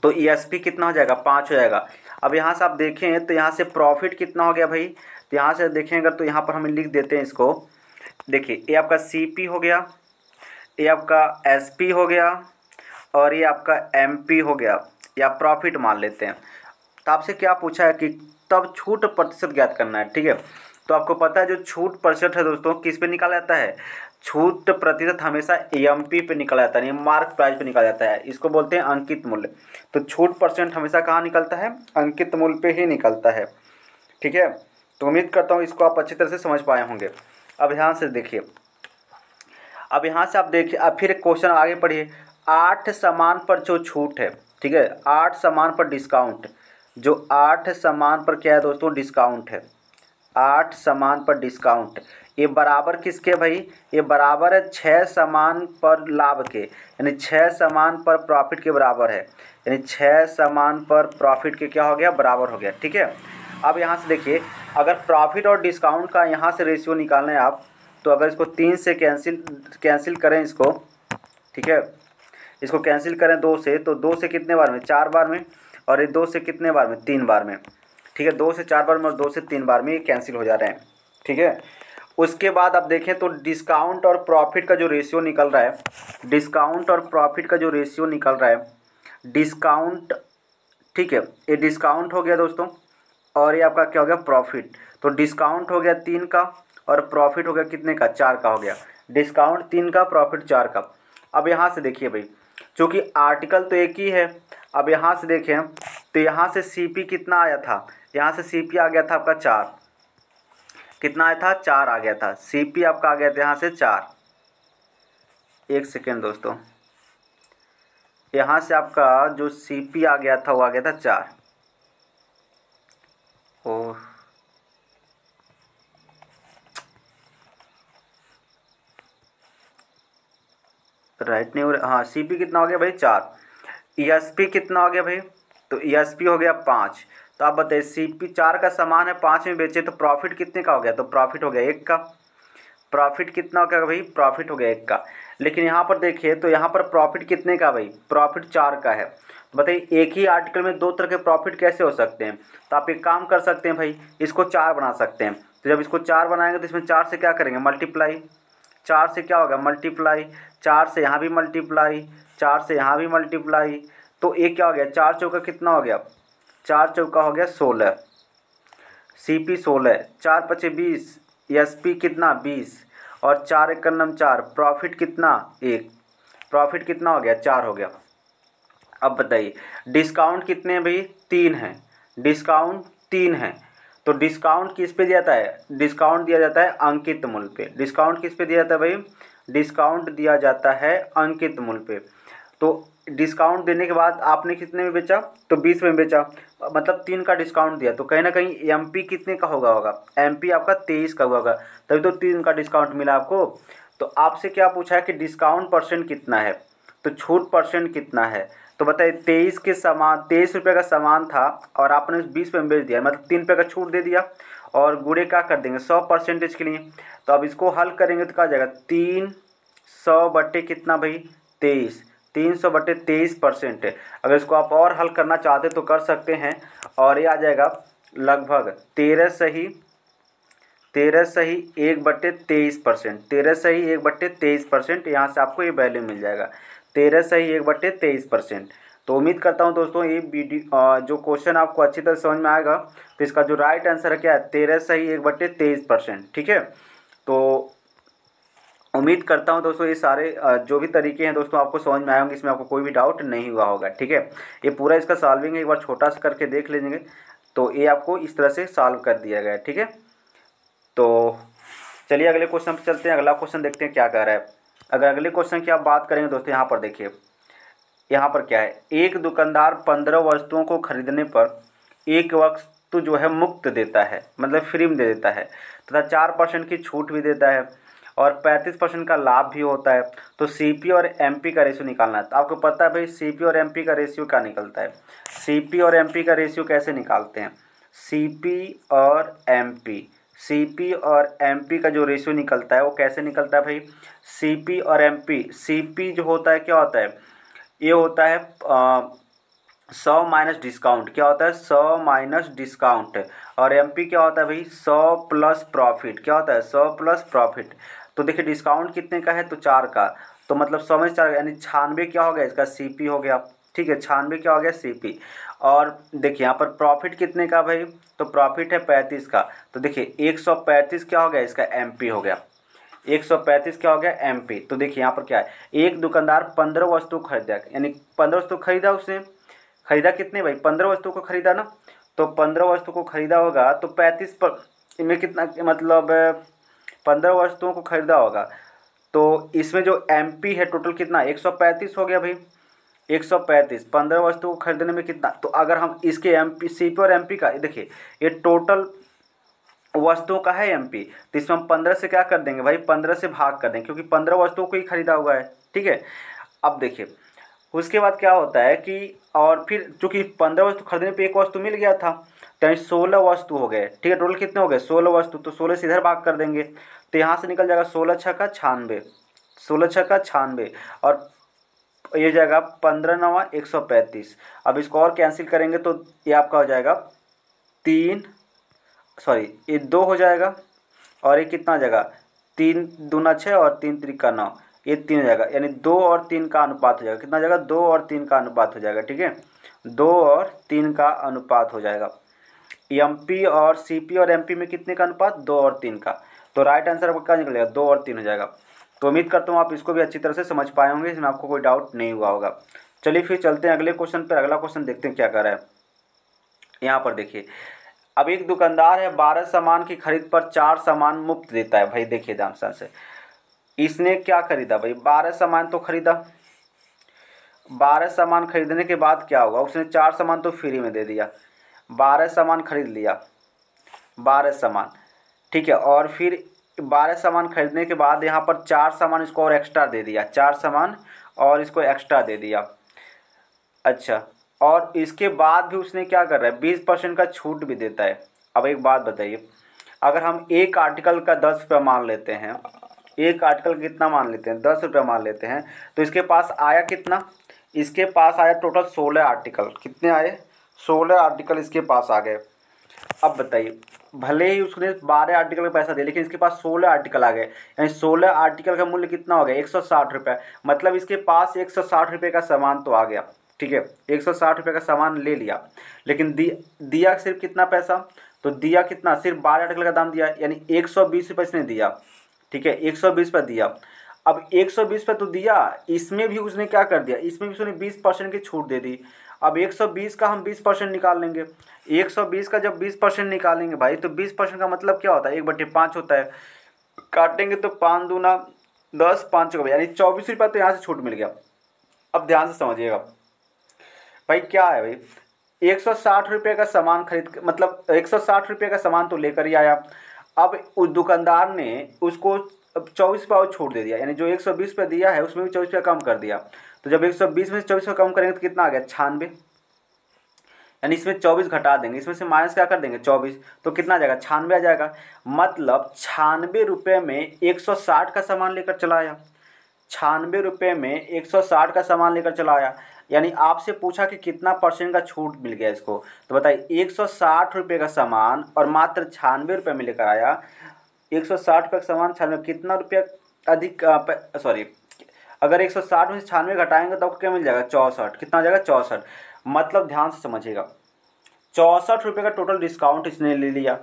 तो ईएसपी कितना हो जाएगा, 5 हो जाएगा। अब यहाँ से आप देखें तो यहाँ से प्रॉफिट कितना हो गया भाई, तो यहाँ से देखें अगर तो यहाँ पर हम लिख देते हैं इसको, देखिए ये आपका सीपी हो गया, ये आपका एसपी हो गया और ये आपका एमपी हो गया, या प्रॉफिट मान लेते हैं। तो आपसे क्या पूछा है कि तब छूट प्रतिशत ज्ञात करना है, ठीक है। तो आपको पता है जो छूट प्रतिशत है दोस्तों किस पे निकाला जाता है, छूट प्रतिशत हमेशा एमपी पे निकाला जाता है, मार्क प्राइस पे निकाला जाता है, इसको बोलते हैं अंकित मूल्य। तो छूट परसेंट हमेशा कहाँ निकलता है, अंकित मूल्य पे ही निकलता है, ठीक है। तो उम्मीद करता हूँ इसको आप अच्छी तरह से समझ पाए होंगे। अब ध्यान से देखिए, अब यहाँ से आप देखिए, अब फिर क्वेश्चन आगे पढ़िए, 8 सामान पर जो छूट है, ठीक है, 8 सामान पर डिस्काउंट, जो 8 सामान पर क्या है दोस्तों, डिस्काउंट है, 8 सामान पर डिस्काउंट, ये बराबर किसके भाई, ये बराबर है 6 सामान पर लाभ के, यानी 6 सामान पर प्रॉफिट के बराबर है, यानी 6 सामान पर प्रॉफिट के क्या हो गया, बराबर हो गया, ठीक है। अब यहाँ से देखिए, अगर प्रॉफिट और डिस्काउंट का यहाँ से रेशियो निकालना है आप, तो अगर इसको 3 से कैंसिल करें इसको, ठीक है, इसको कैंसिल करें 2 से, तो 2 से कितने बार में, 4 बार में, और ये 2 से कितने बार में, 3 बार में, ठीक है, 2 से 4 बार में और 2 से 3 बार में ये कैंसिल हो जा रहे हैं, ठीक है। उसके बाद आप देखें तो डिस्काउंट और प्रॉफिट का जो रेशियो निकल रहा है, डिस्काउंट और प्रॉफिट का जो रेशियो निकल रहा है, डिस्काउंट, ठीक है, ये डिस्काउंट हो गया दोस्तों, और ये आपका क्या हो गया, प्रॉफिट। तो डिस्काउंट हो गया 3 का और प्रॉफिट हो गया कितने का, 4 का हो गया, डिस्काउंट 3 का, प्रॉफिट 4 का। अब यहाँ से देखिए भाई, चूँकि आर्टिकल तो एक ही है, अब यहाँ से देखें तो यहाँ से सीपी कितना आया था, यहाँ से सीपी आ गया था आपका 4, कितना आया था, 4 आ गया था, सीपी आपका आ गया था यहाँ से 4, 1 सेकेंड दोस्तों, यहाँ से आपका जो सीपी आ गया था वो आ गया था 4, और राइट नहीं हो रहा, हाँ, सीपी कितना हो गया भाई 4, ईएसपी कितना हो गया भाई, तो ईएसपी हो गया 5। तो आप बताइए सीपी 4 का सामान है 5 में बेचे तो प्रॉफिट कितने का हो गया, तो प्रॉफिट हो गया 1 का, प्रॉफिट कितना हो गया भाई, प्रॉफिट हो गया 1 का। लेकिन यहाँ पर देखिए तो यहाँ पर प्रॉफिट कितने का भाई, प्रॉफिट 4 का है। तो बताइए एक ही आर्टिकल में 2 तरह के प्रॉफिट कैसे हो सकते हैं, तो आप एक काम कर सकते हैं भाई, इसको 4 बना सकते हैं। तो जब इसको 4 बनाएंगे तो इसमें 4 से क्या करेंगे, मल्टीप्लाई, 4 से क्या होगा, मल्टीप्लाई, 4 से यहाँ भी मल्टीप्लाई, 4 से यहाँ भी मल्टीप्लाई, तो एक क्या हो गया, 4 चौका कितना हो गया, 4 चौका हो गया 16, सीपी 16, 4 पचे 20, एसपी कितना 20, और 4 एक नम 4, प्रॉफिट कितना 1, प्रॉफिट कितना हो गया 4 हो गया। अब बताइए डिस्काउंट कितने हैं भाई, 3 हैं, डिस्काउंट 3 है, तो डिस्काउंट किस पे दिया जाता है, डिस्काउंट दिया जाता है अंकित मूल्य पे, डिस्काउंट किस पे दिया जाता है भाई, डिस्काउंट दिया जाता है अंकित मूल्य पे। तो डिस्काउंट देने के बाद आपने कितने में बेचा, तो 20 में बेचा, मतलब 3 का डिस्काउंट दिया, तो कहीं ना कहीं एमपी कितने का होगा, एमपी आपका 23 का होगा, तभी तो 3 का डिस्काउंट मिला आपको। तो आपसे क्या पूछा है कि डिस्काउंट परसेंट कितना है, तो छूट परसेंट कितना है, तो बताइए 23 के सामान, 23 रुपये का सामान था और आपने 20 में बेच दिया, मतलब 3 रुपये का छूट दे दिया, और गुड़े क्या कर देंगे 100% के लिए। तो अब इसको हल करेंगे तो क्या जाएगा, 300 बटे कितना भाई 23, 300 बटे 23% है। अगर इसको आप और हल करना चाहते तो कर सकते हैं, और ये आ जाएगा लगभग 13 सही 13/23%, 13/23%, यहाँ से आपको ये वैल्यू मिल जाएगा 13/23%। तो उम्मीद करता हूँ दोस्तों ये वीडियो जो क्वेश्चन आपको अच्छी तरह समझ में आएगा। तो इसका जो राइट आंसर है क्या है, 13/23%। ठीक है, तो उम्मीद करता हूँ दोस्तों ये सारे जो भी तरीके हैं दोस्तों आपको समझ में आए होंगे, इसमें आपको कोई भी डाउट नहीं हुआ होगा। ठीक है, ये पूरा इसका सॉल्विंग एक बार छोटा सा करके देख लीजिए, तो ये आपको इस तरह से सॉल्व कर दिया गया है। ठीक है, तो चलिए अगले क्वेश्चन पर चलते हैं। अगला क्वेश्चन देखते हैं क्या कह रहा है। अगर अगले क्वेश्चन की आप बात करेंगे दोस्तों, यहाँ पर देखिए, यहाँ पर क्या है, एक दुकानदार 15 वस्तुओं को खरीदने पर एक वस्तु जो है मुफ्त देता है, मतलब फ्री में दे देता है, तथा 4% की छूट भी देता है और 35% का लाभ भी होता है। तो सीपी और एमपी का रेशियो निकालना है। तो आपको पता है भाई सीपी और एमपी का रेशियो क्या निकलता है। सीपी और एमपी का रेशियो कैसे निकालते हैं, सीपी और एमपी का जो रेशियो निकलता है वो कैसे निकलता है भाई, सीपी और एमपी। सीपी जो होता है क्या होता है, ये होता है 100 माइनस डिस्काउंट। क्या होता है, 100 माइनस डिस्काउंट। और एमपी क्या होता है भाई, 100 प्लस प्रॉफिट। क्या होता है, 100 प्लस प्रॉफिट। तो देखिए डिस्काउंट कितने का है, तो 4 का, तो मतलब 100 में 4 यानी 96 क्या हो गया, इसका सीपी हो गया। ठीक है, 96 क्या हो गया, सीपी। और देखिए यहाँ पर प्रॉफिट कितने का भाई, तो प्रॉफिट है 35 का। तो देखिए 135 क्या हो गया, इसका एमपी हो गया। 135 क्या हो गया, एमपी। तो देखिए यहाँ पर क्या है, एक दुकानदार 15 वस्तु खरीदा, यानी 15 वस्तु खरीदा उसने। खरीदा कितने भाई, 15 वस्तु को खरीदा ना। तो 15 वस्तु को खरीदा होगा तो 35 पर इनमें कितना, मतलब 15 वस्तुओं को खरीदा होगा, तो इसमें जो एमपी है टोटल कितना, 135 हो गया भाई। 135 15 वस्तु को खरीदने में कितना, तो अगर हम इसके एमपी, सीपी और एमपी का देखिए, ये टोटल वस्तुओं का है एमपी, तो इसमें हम 15 से क्या कर देंगे भाई, 15 से भाग कर देंगे, क्योंकि 15 वस्तुओं को ही खरीदा हुआ है। ठीक है, अब देखिए उसके बाद क्या होता है कि, और फिर चूंकि 15 वस्तु खरीदने पे एक वस्तु मिल गया था, तो 16 वस्तु हो गए। ठीक है, टोटल कितने हो गए, 16 वस्तु। तो 16 से इधर भाग कर देंगे, तो यहाँ से निकल जाएगा 16 छक्का 96, 16 छक्का 96, और ये हो जाएगा 15 नवा 135। अब इसको और कैंसिल करेंगे तो ये आपका हो जाएगा 3, सॉरी ये 2 हो जाएगा, और ये कितना हो जाएगा, 3 दूना 6 और 3 त्रिका 9, ये 3 हो जाएगा, यानी 2 और 3 का अनुपात हो जाएगा। कितना हो जाएगा, 2 और 3 का अनुपात हो जाएगा। ठीक है, 2 और 3 का अनुपात हो जाएगा। एमपी और सीपी और एमपी में कितने का अनुपात, 2 और 3 का। तो राइट आंसर आपका क्या निकलेगा, 2 और 3 हो जाएगा। तो उम्मीद करता हूँ आप इसको भी अच्छी तरह से समझ पाए होंगे, इसमें आपको कोई डाउट नहीं हुआ होगा। चलिए फिर चलते हैं अगले क्वेश्चन पर। अगला क्वेश्चन देखते हैं क्या कर रहा है। यहाँ पर देखिए, अब एक दुकानदार है 12 सामान की खरीद पर 4 सामान मुफ्त देता है। भाई देखिए ध्यान से, इसने क्या खरीदा भाई, 12 सामान तो खरीदा। 12 सामान खरीदने के बाद क्या हुआ, उसने 4 सामान तो फ्री में दे दिया। 12 सामान खरीद लिया, 12 सामान। ठीक है, और फिर 12 सामान खरीदने के बाद यहाँ पर 4 सामान इसको और एक्स्ट्रा दे दिया, 4 सामान और इसको एक्स्ट्रा दे दिया। अच्छा, और इसके बाद भी उसने क्या कर रहा है, 20% का छूट भी देता है। अब एक बात बताइए, अगर हम एक आर्टिकल का 10 रुपये मान लेते हैं, एक आर्टिकल कितना मान लेते हैं, 10 रुपये मान लेते हैं, तो इसके पास आया कितना, इसके पास आया टोटल 16 आर्टिकल। कितने आए, 16 आर्टिकल इसके पास आ गए। अब बताइए, भले ही उसने 12 आर्टिकल का पैसा दिया, लेकिन इसके पास 16 आर्टिकल आ गए, यानी 16 आर्टिकल का मूल्य कितना हो गया, 160 रुपये। मतलब इसके पास 160 रुपये का सामान तो आ गया। ठीक है, 160 रुपये का सामान ले लिया, लेकिन दिया सिर्फ कितना पैसा, तो दिया कितना, सिर्फ 12 आर्टिकल का दाम दिया, यानी 120 रुपये इसने दिया। ठीक है, 120 रुपये दिया। अब 120 रुपये तो दिया, इसमें भी उसने क्या कर दिया, इसमें भी उसने 20% की छूट दे दी। अब 120 का हम 20% निकाल लेंगे। 120 का जब 20% निकालेंगे भाई, तो 20% का मतलब क्या होता है, 1/5 होता है। काटेंगे तो 5 दूना 10, 5 का यानी 24 रुपये तो यहाँ से छूट मिल गया। अब ध्यान से समझिएगा भाई, क्या है भाई, 160 रुपये का सामान खरीद, मतलब 160 रुपये का सामान तो लेकर ही आया। अब उस दुकानदार ने उसको 24 रुपये और छूट दे दिया, यानी जो 120 रुपये दिया है उसमें भी 24 रुपये कम कर दिया। तो जब 120 में से 24 रुपये कम करेंगे तो कितना आ गया, 96, यानी इसमें 24 घटा देंगे, इसमें से माइनस क्या कर देंगे, 24, तो कितना आ जाएगा, 96 आ जाएगा। मतलब 96 रुपये में 160 का सामान लेकर चला आया। 96 रुपये में 160 का सामान लेकर चला आया, यानी आपसे पूछा कि कितना % का छूट मिल गया इसको, तो बताइए 160 रुपये का सामान और मात्र 96 रुपये में लेकर आया, 160 रुपये का सामान 96, कितना रुपया अधिक सॉरी, अगर 160 में से 96 घटाएंगे तो आपको क्या मिल जाएगा 64, कितना हो जाएगा 64। मतलब ध्यान से समझिएगा, 64 रुपये का टोटल डिस्काउंट इसने ले लिया,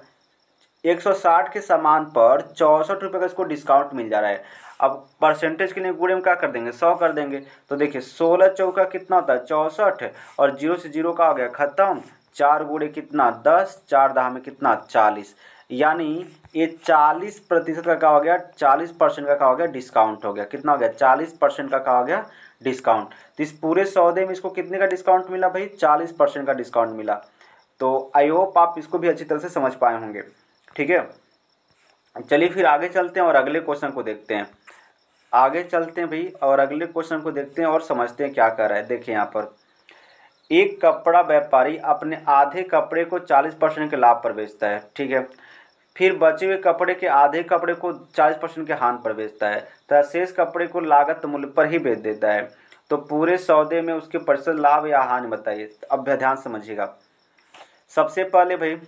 160 के सामान पर 64 रुपये का इसको डिस्काउंट मिल जा रहा है। अब परसेंटेज के लिए गुणे में क्या कर देंगे 100 कर देंगे, तो देखिए 16 चौका कितना होता है 64, और 0 से 0 का हो गया खत्म, 4 गुणे कितना 10, 4 दहा में कितना 40, यानी ये 40% का क्या हो गया, 40% का क्या हो गया डिस्काउंट हो गया, कितना हो गया 40% का क्या हो गया डिस्काउंट। तो इस पूरे सौदे में इसको कितने का डिस्काउंट मिला भाई, 40% का डिस्काउंट मिला। तो आई होप आप इसको भी अच्छी तरह से समझ पाए होंगे, ठीक है। चलिए फिर आगे चलते हैं और अगले क्वेश्चन को देखते हैं, आगे चलते हैं भाई और अगले क्वेश्चन को देखते हैं और समझते हैं क्या कर रहा है। देखिए यहाँ पर एक कपड़ा व्यापारी अपने आधे कपड़े को 40% के लाभ पर बेचता है, ठीक है, फिर बचे हुए कपड़े के आधे कपड़े को 40% के हानि पर बेचता है तथा शेष कपड़े को लागत मूल्य पर ही बेच देता है। तो पूरे सौदे में उसके प्रतिशत लाभ या हानि बताइए। अब ध्यान समझिएगा, सबसे पहले भाई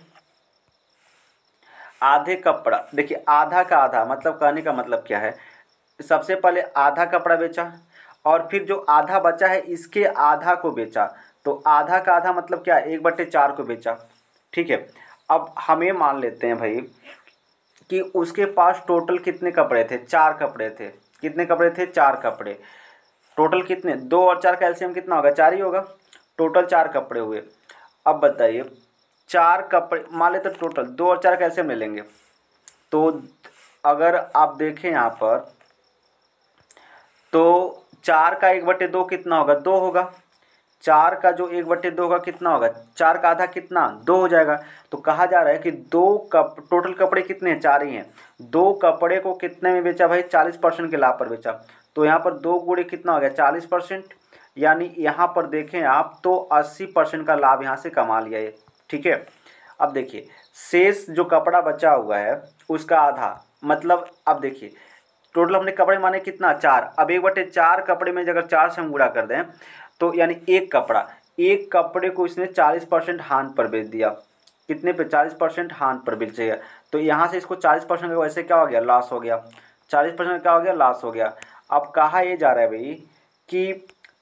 आधे कपड़ा, देखिए आधा का आधा मतलब कहने का मतलब क्या है, सबसे पहले आधा कपड़ा बेचा और फिर जो आधा बचा है इसके आधा को बेचा, तो आधा का आधा मतलब क्या 1/4 को बेचा, ठीक है। अब हमें मान लेते हैं भाई कि उसके पास टोटल कितने कपड़े थे, 4 कपड़े थे, कितने कपड़े थे 4 कपड़े, टोटल कितने 2 और 4 का एलसीएम कितना होगा 4 ही होगा, टोटल 4 कपड़े हुए। अब बताइए 4 कपड़े मान लेते टोटल 2 और 4 का एलसीएम ले लेंगे, तो अगर आप देखें यहाँ पर तो 4 का 1/2 कितना होगा 2 होगा, 4 का जो 1/2 होगा कितना होगा, 4 का आधा कितना 2 हो जाएगा। तो कहा जा रहा है कि टोटल कपड़े कितने हैं 4 ही हैं, 2 कपड़े को कितने में बेचा भाई 40% के लाभ पर बेचा। तो यहाँ पर 2 गुणे कितना हो गया 40%, यानी यहाँ पर देखें आप तो 80% का लाभ यहाँ से कमा लिया ये, ठीक है। अब देखिए शेष जो कपड़ा बचा हुआ है उसका आधा, मतलब अब देखिए टोटल हमने कपड़े माने कितना 4, अब 1/4 कपड़े में अगर 4 से हम गुणा कर दें तो यानी एक कपड़े को इसने 40% हानि पर बेच दिया, कितने पे 40% हानि पर बेचेगा। तो यहाँ से इसको 40% का वैसे क्या हो गया लॉस हो गया, 40% क्या हो गया लॉस हो गया। अब कहा ये जा रहा है भाई कि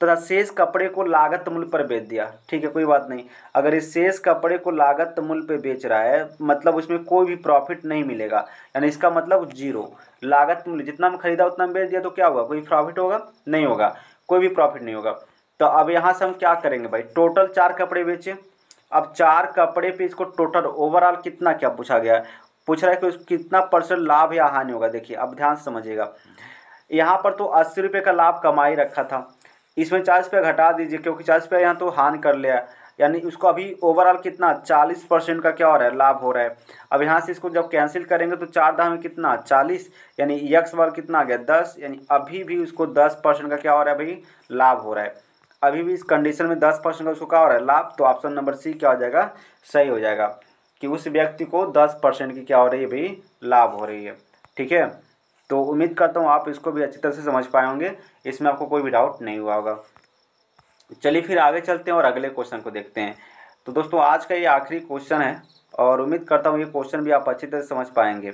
तथा शेष कपड़े को लागत मूल्य पर बेच दिया, ठीक है कोई बात नहीं। अगर इस शेष कपड़े को लागत मूल्य पे बेच रहा है मतलब उसमें कोई भी प्रॉफिट नहीं मिलेगा, यानी इसका मतलब 0, लागत मूल्य जितना में खरीदा उतना में बेच दिया तो क्या होगा कोई प्रॉफिट होगा नहीं होगा, कोई भी प्रॉफिट नहीं होगा। तो अब यहाँ से हम क्या करेंगे भाई, टोटल 4 कपड़े बेचे, अब 4 कपड़े पे इसको टोटल ओवरऑल कितना क्या पूछा गया है, पूछ रहा है कि उसको कितना % लाभ या हानि होगा। देखिए अब ध्यान से समझिएगा, यहाँ पर तो 80 रुपये का लाभ कमा ही रखा था, इसमें 40 रुपये घटा दीजिए क्योंकि 40 रुपये यहाँ तो हानि कर लिया, यानी उसको अभी ओवरऑल कितना 40% का क्या हो रहा है लाभ हो रहा है। अब यहाँ से इसको जब कैंसिल करेंगे तो 4 दाम में कितना 40, यानी यक्स वाला कितना आ गया 10, यानी अभी भी उसको 10% का क्या हो रहा है भाई लाभ हो रहा है। अभी भी इस कंडीशन में 10% का उसको क्या हो रहा है लाभ, तो ऑप्शन नंबर सी क्या हो जाएगा सही हो जाएगा कि उस व्यक्ति को 10% की क्या हो रही है भाई लाभ हो रही है, ठीक है। तो उम्मीद करता हूँ आप इसको भी अच्छी तरह से समझ पाए होंगे, इसमें आपको कोई भी डाउट नहीं हुआ होगा। चलिए फिर आगे चलते हैं और अगले क्वेश्चन को देखते हैं। तो दोस्तों आज का ये आखिरी क्वेश्चन है और उम्मीद करता हूँ ये क्वेश्चन भी आप अच्छी तरह से समझ पाएंगे।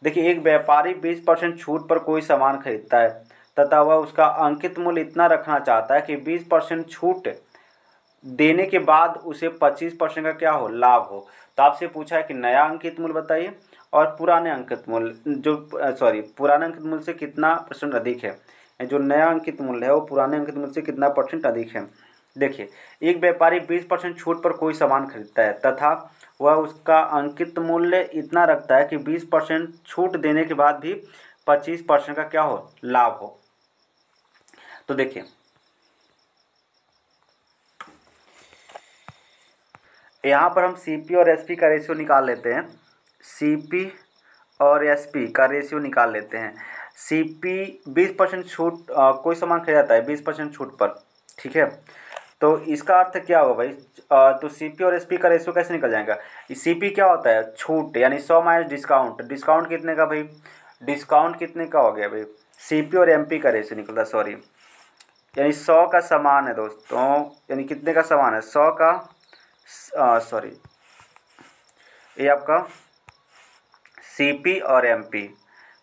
देखिए एक व्यापारी 20% छूट पर कोई सामान खरीदता है तथा वह उसका अंकित मूल्य इतना रखना चाहता है कि 20% छूट देने के बाद उसे 25% का क्या हो लाभ हो। तो आपसे पूछा है कि नया अंकित मूल्य बताइए और पुराने अंकित मूल्य जो पुराने अंकित मूल्य से कितना % अधिक है, जो नया अंकित मूल्य है वो पुराने अंकित मूल्य से कितना % अधिक है। देखिए एक व्यापारी 20% छूट पर कोई सामान खरीदता है तथा वह उसका अंकित मूल्य इतना रखता है कि 20% छूट देने के बाद भी 25% का क्या हो लाभ हो। तो देखिए यहाँ पर हम सीपी और एसपी का रेशियो निकाल लेते हैं, सीपी और एसपी का रेशियो निकाल लेते हैं। सीपी 20% छूट कोई सामान खरीदाता है 20% छूट पर, ठीक है। तो इसका अर्थ क्या होगा भाई, तो सीपी और एसपी का रेशियो कैसे निकल जाएगा, सीपी क्या होता है छूट यानी 100 माइनस डिस्काउंट, डिस्काउंट कितने का भाई, डिस्काउंट कितने का हो गया भाई, सीपी और एमपी का रेशियो निकलता है सॉरी, यानी 100 का सामान है दोस्तों, यानी कितने का सामान है 100 का सॉरी ये आपका सीपी और एमपी,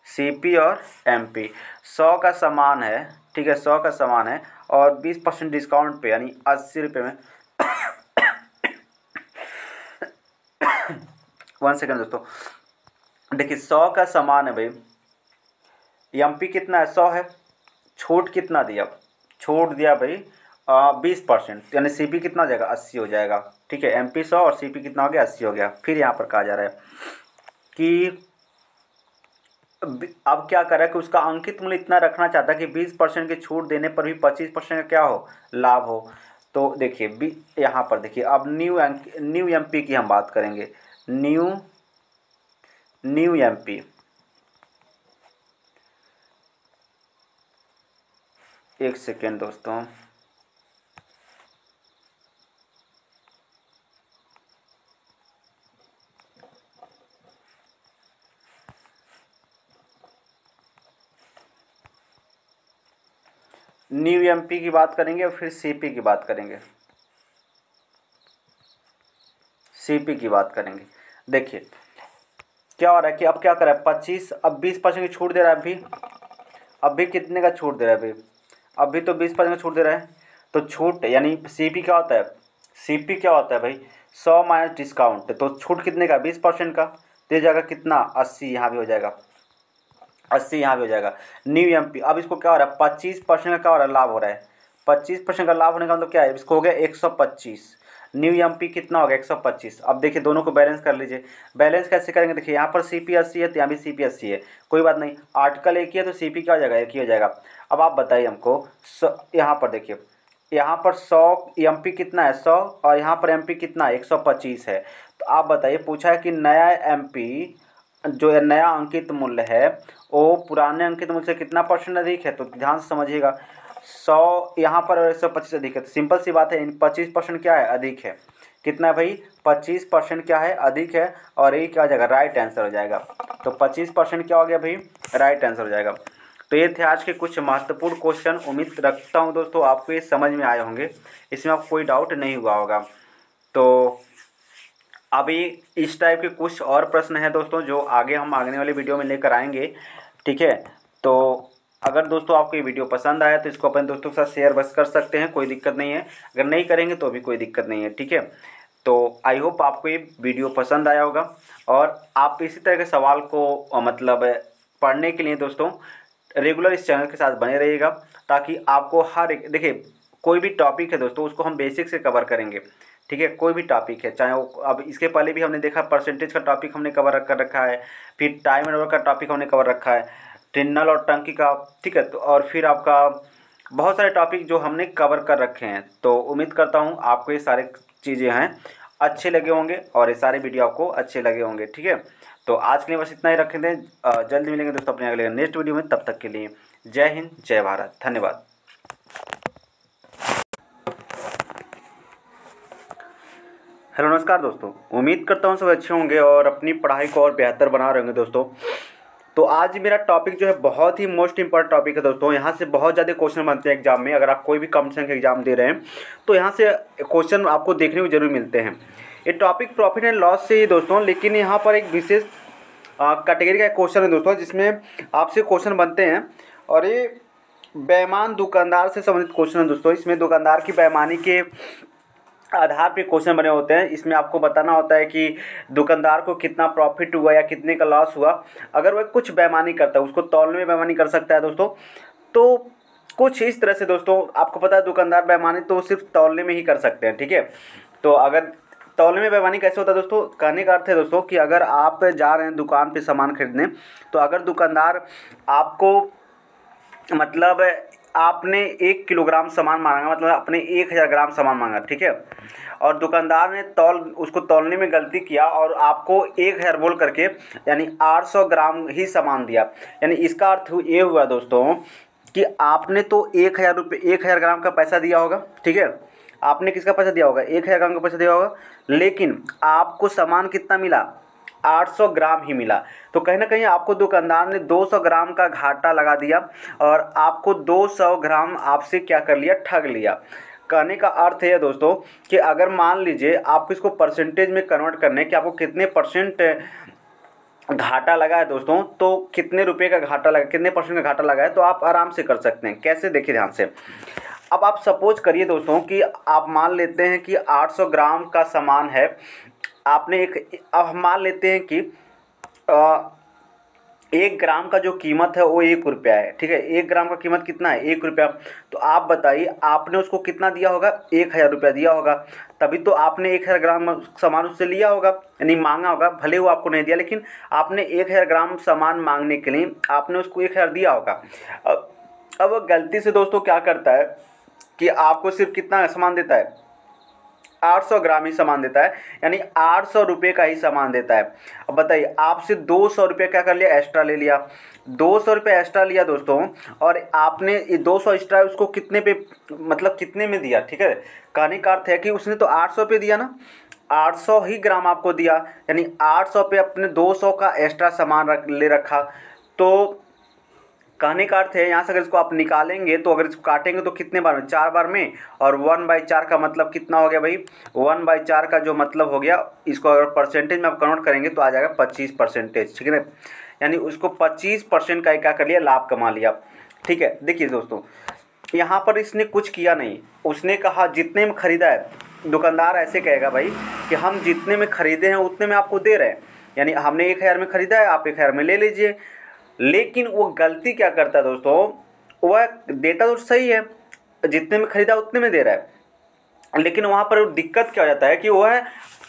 सीपी और एमपी 100 का सामान है, ठीक है, 100 का सामान है और 20% डिस्काउंट पे यानी 80 रुपये में 1 सेकेंड दोस्तों, देखिए 100 का सामान है भाई, एमपी कितना है, 100 है, छूट कितना दिया, छूट दिया भाई 20%, यानी सीपी कितना हो जाएगा, 80 हो जाएगा, ठीक है। एमपी 100 और सीपी कितना हो गया, 80 हो गया। फिर यहाँ पर कहा जा रहा है कि अब क्या कर रहा है कि उसका अंकित मूल्य इतना रखना चाहता है कि 20% की छूट देने पर भी 25% का क्या हो, लाभ हो। तो देखिए यहाँ पर देखिए, अब न्यू एमपी की हम बात करेंगे, न्यू एमपी, एक सेकेंड दोस्तों, न्यू एमपी की बात करेंगे और फिर सीपी की बात करेंगे, सीपी की बात करेंगे। देखिए क्या हो रहा है कि अब क्या कर रहा है, 25, अब 20% की छूट दे रहा है, अभी कितने का छूट दे रहा है, अभी तो 20% का छूट दे रहा है। तो छूट यानी सीपी क्या होता है, सीपी क्या होता है भाई, 100 माइनस डिस्काउंट, तो छूट कितने का, 20% का, दे जाएगा कितना, 80, यहाँ भी हो जाएगा 80, यहाँ भी हो जाएगा। न्यू एमपी, अब इसको क्या हो रहा है, 25% का क्या हो रहा है, लाभ हो रहा है, 25% का लाभ होने का मतलब क्या है, इसको हो गया 125, न्यू एमपी कितना हो गया, 125। अब देखिए दोनों को बैलेंस कर लीजिए, बैलेंस कैसे करेंगे, देखिए यहाँ पर सीपी 80 है तो यहाँ भी सीपी 80 है, कोई बात नहीं, आर्टिकल एक ही है तो सीपी क्या हो जाएगा, एक ही हो जाएगा। अब आप बताइए हमको, यहाँ पर देखिए, यहाँ पर 100 एमपी कितना है, 100, और यहाँ पर एमपी कितना है, 125 है। तो आप बताइए, पूछा है कि नया एमपी जो है, नया अंकित मूल्य है वो पुराने अंकित मूल्य से कितना % अधिक है, तो ध्यान से समझिएगा, 100 यहाँ पर और 125 अधिक है, तो सिंपल सी बात है, 25% क्या है, अधिक है, कितना है भाई, 25% क्या है, अधिक है, और ये क्या हो जाएगा, राइट आंसर हो जाएगा। तो 25% क्या हो गया भाई, राइट आंसर हो जाएगा। तो ये थे आज के कुछ महत्वपूर्ण क्वेश्चन, उम्मीद रखता हूँ दोस्तों आपको ये समझ में आए होंगे, इसमें आपको कोई डाउट नहीं हुआ होगा। तो अभी इस टाइप के कुछ और प्रश्न हैं दोस्तों जो आगे हम आने वाले वीडियो में लेकर आएंगे, ठीक है। तो अगर दोस्तों आपको ये वीडियो पसंद आया तो इसको अपने दोस्तों के साथ शेयर बस कर सकते हैं, कोई दिक्कत नहीं है, अगर नहीं करेंगे तो भी कोई दिक्कत नहीं है, ठीक है। तो आई होप आपको ये वीडियो पसंद आया होगा, और आप इसी तरह के सवाल को मतलब पढ़ने के लिए दोस्तों रेगुलर इस चैनल के साथ बने रहिएगा, ताकि आपको हर एक, देखिए कोई भी टॉपिक है दोस्तों उसको हम बेसिक से कवर करेंगे, ठीक है, कोई भी टॉपिक है, चाहे वो, अब इसके पहले भी हमने देखा परसेंटेज का टॉपिक हमने कवर कर रखा है, फिर टाइम एंड वर्क का टॉपिक हमने कवर रखा है, टिन्नल और टंकी का, ठीक है, तो और फिर आपका बहुत सारे टॉपिक जो हमने कवर कर रखे हैं। तो उम्मीद करता हूँ आपको ये सारे चीज़ें हैं अच्छे लगे होंगे और ये सारे वीडियो आपको अच्छे लगे होंगे, ठीक है। तो आज के लिए बस इतना ही रखें दें, जल्दी मिलेंगे दोस्तों अपने अगले नेक्स्ट वीडियो में, तब तक के लिए जय हिंद जय भारत, धन्यवाद। हेलो नमस्कार दोस्तों, उम्मीद करता हूँ सब अच्छे होंगे और अपनी पढ़ाई को और बेहतर बना रहे होंगे दोस्तों। तो आज मेरा टॉपिक जो है बहुत ही मोस्ट इंपॉर्टेंट टॉपिक है दोस्तों, यहाँ से बहुत ज़्यादा क्वेश्चन बनते हैं एग्जाम में, अगर आप कोई भी कॉम्पिटिशन का एग्जाम दे रहे हैं तो यहाँ से क्वेश्चन आपको देखने को जरूर मिलते हैं। ये टॉपिक प्रॉफिट एंड लॉस से ही दोस्तों, लेकिन यहाँ पर एक विशेष कैटेगरी का क्वेश्चन है दोस्तों जिसमें आपसे क्वेश्चन बनते हैं, और ये बेईमान दुकानदार से संबंधित क्वेश्चन है दोस्तों। इसमें दुकानदार की बेईमानी के आधार पे क्वेश्चन बने होते हैं। इसमें आपको बताना होता है कि दुकानदार को कितना प्रॉफिट हुआ या कितने का लॉस हुआ। अगर वह कुछ बेईमानी करता है, उसको तौलने में बेईमानी कर सकता है दोस्तों। तो कुछ इस तरह से दोस्तों, आपको पता है दुकानदार बेईमानी तो सिर्फ तौलने में ही कर सकते हैं, ठीक है। तो अगर तौलने में बेईमानी कैसे होता है दोस्तों, कहने का अर्थ है दोस्तों कि अगर आप जा रहे हैं दुकान पे सामान खरीदने, तो अगर दुकानदार आपको मतलब आपने 1 किलोग्राम सामान मांगा, मतलब आपने 1000 ग्राम सामान मांगा, ठीक है, और दुकानदार ने उसको तौलने में गलती किया और आपको 1000 बोल करके यानी 800 ग्राम ही सामान दिया। यानी इसका अर्थ ये हुआ दोस्तों कि आपने तो 1000 ग्राम का पैसा दिया होगा, ठीक है, आपने किसका पैसा दिया होगा, 1000 ग्राम का पैसा दिया होगा, लेकिन आपको सामान कितना मिला, 800 ग्राम ही मिला। तो कहीं ना कहीं आपको दुकानदार ने 200 ग्राम का घाटा लगा दिया और आपको 200 ग्राम आपसे क्या कर लिया, ठग लिया। कहने का अर्थ है दोस्तों कि अगर मान लीजिए आपको इसको परसेंटेज में कन्वर्ट करने कि आपको कितने % घाटा लगा है दोस्तों, तो कितने रुपए का घाटा लगा, कितने परसेंट का घाटा लगा है, तो आप आराम से कर सकते हैं। कैसे, देखिए ध्यान से। अब आप सपोज करिए दोस्तों कि आप मान लेते हैं कि 800 ग्राम का सामान है, आपने अब हम मान लेते हैं कि 1 ग्राम का जो कीमत है वो 1 रुपया है, ठीक है। 1 ग्राम का कीमत कितना है, 1 रुपया। तो आप बताइए आपने उसको कितना दिया होगा, 1000 रुपया दिया होगा, तभी तो आपने 1000 ग्राम सामान उससे लिया होगा, यानी मांगा होगा। भले वो आपको नहीं दिया, लेकिन आपने 1000 ग्राम सामान मांगने के लिए आपने उसको 1000 दिया होगा। अब गलती से दोस्तों क्या करता है कि आपको सिर्फ कितना सामान देता है, 800 ग्राम ही सामान देता है, यानी 800 रुपये का ही सामान देता है। अब बताइए आपसे 200 रुपये क्या कर लिया, एक्स्ट्रा ले लिया। 200 रुपये एक्स्ट्रा लिया दोस्तों, और आपने ये 200 एक्स्ट्रा उसको कितने पे, मतलब कितने में दिया, ठीक है। कहने का अर्थ है कि उसने तो 800 पे दिया ना, 800 ही ग्राम आपको दिया, यानी 800 पे अपने 200 का एक्स्ट्रा सामान ले रखा। तो कहने का अर्थ है यहाँ से अगर इसको आप निकालेंगे, तो अगर इसको काटेंगे तो कितने बार में, 4 बार में। और 1/4 का मतलब कितना हो गया भाई, 1/4 का जो मतलब हो गया, इसको अगर परसेंटेज में आप कन्वर्ट करेंगे तो आ जाएगा 25%, ठीक है ना। यानी उसको 25% का क्या कर लिया, लाभ कमा लिया, ठीक है। देखिए दोस्तों, यहाँ पर इसने कुछ किया नहीं, उसने कहा जितने में ख़रीदा है, दुकानदार ऐसे कहेगा भाई कि हम जितने में ख़रीदे हैं उतने में आपको दे रहे हैं, यानी हमने 1000 में ख़रीदा है, आप 1000 में ले लीजिए। लेकिन वो गलती क्या करता है दोस्तों, वह देता तो सही है, जितने में ख़रीदा उतने में दे रहा है, लेकिन वहाँ पर दिक्कत क्या हो जाता है कि वह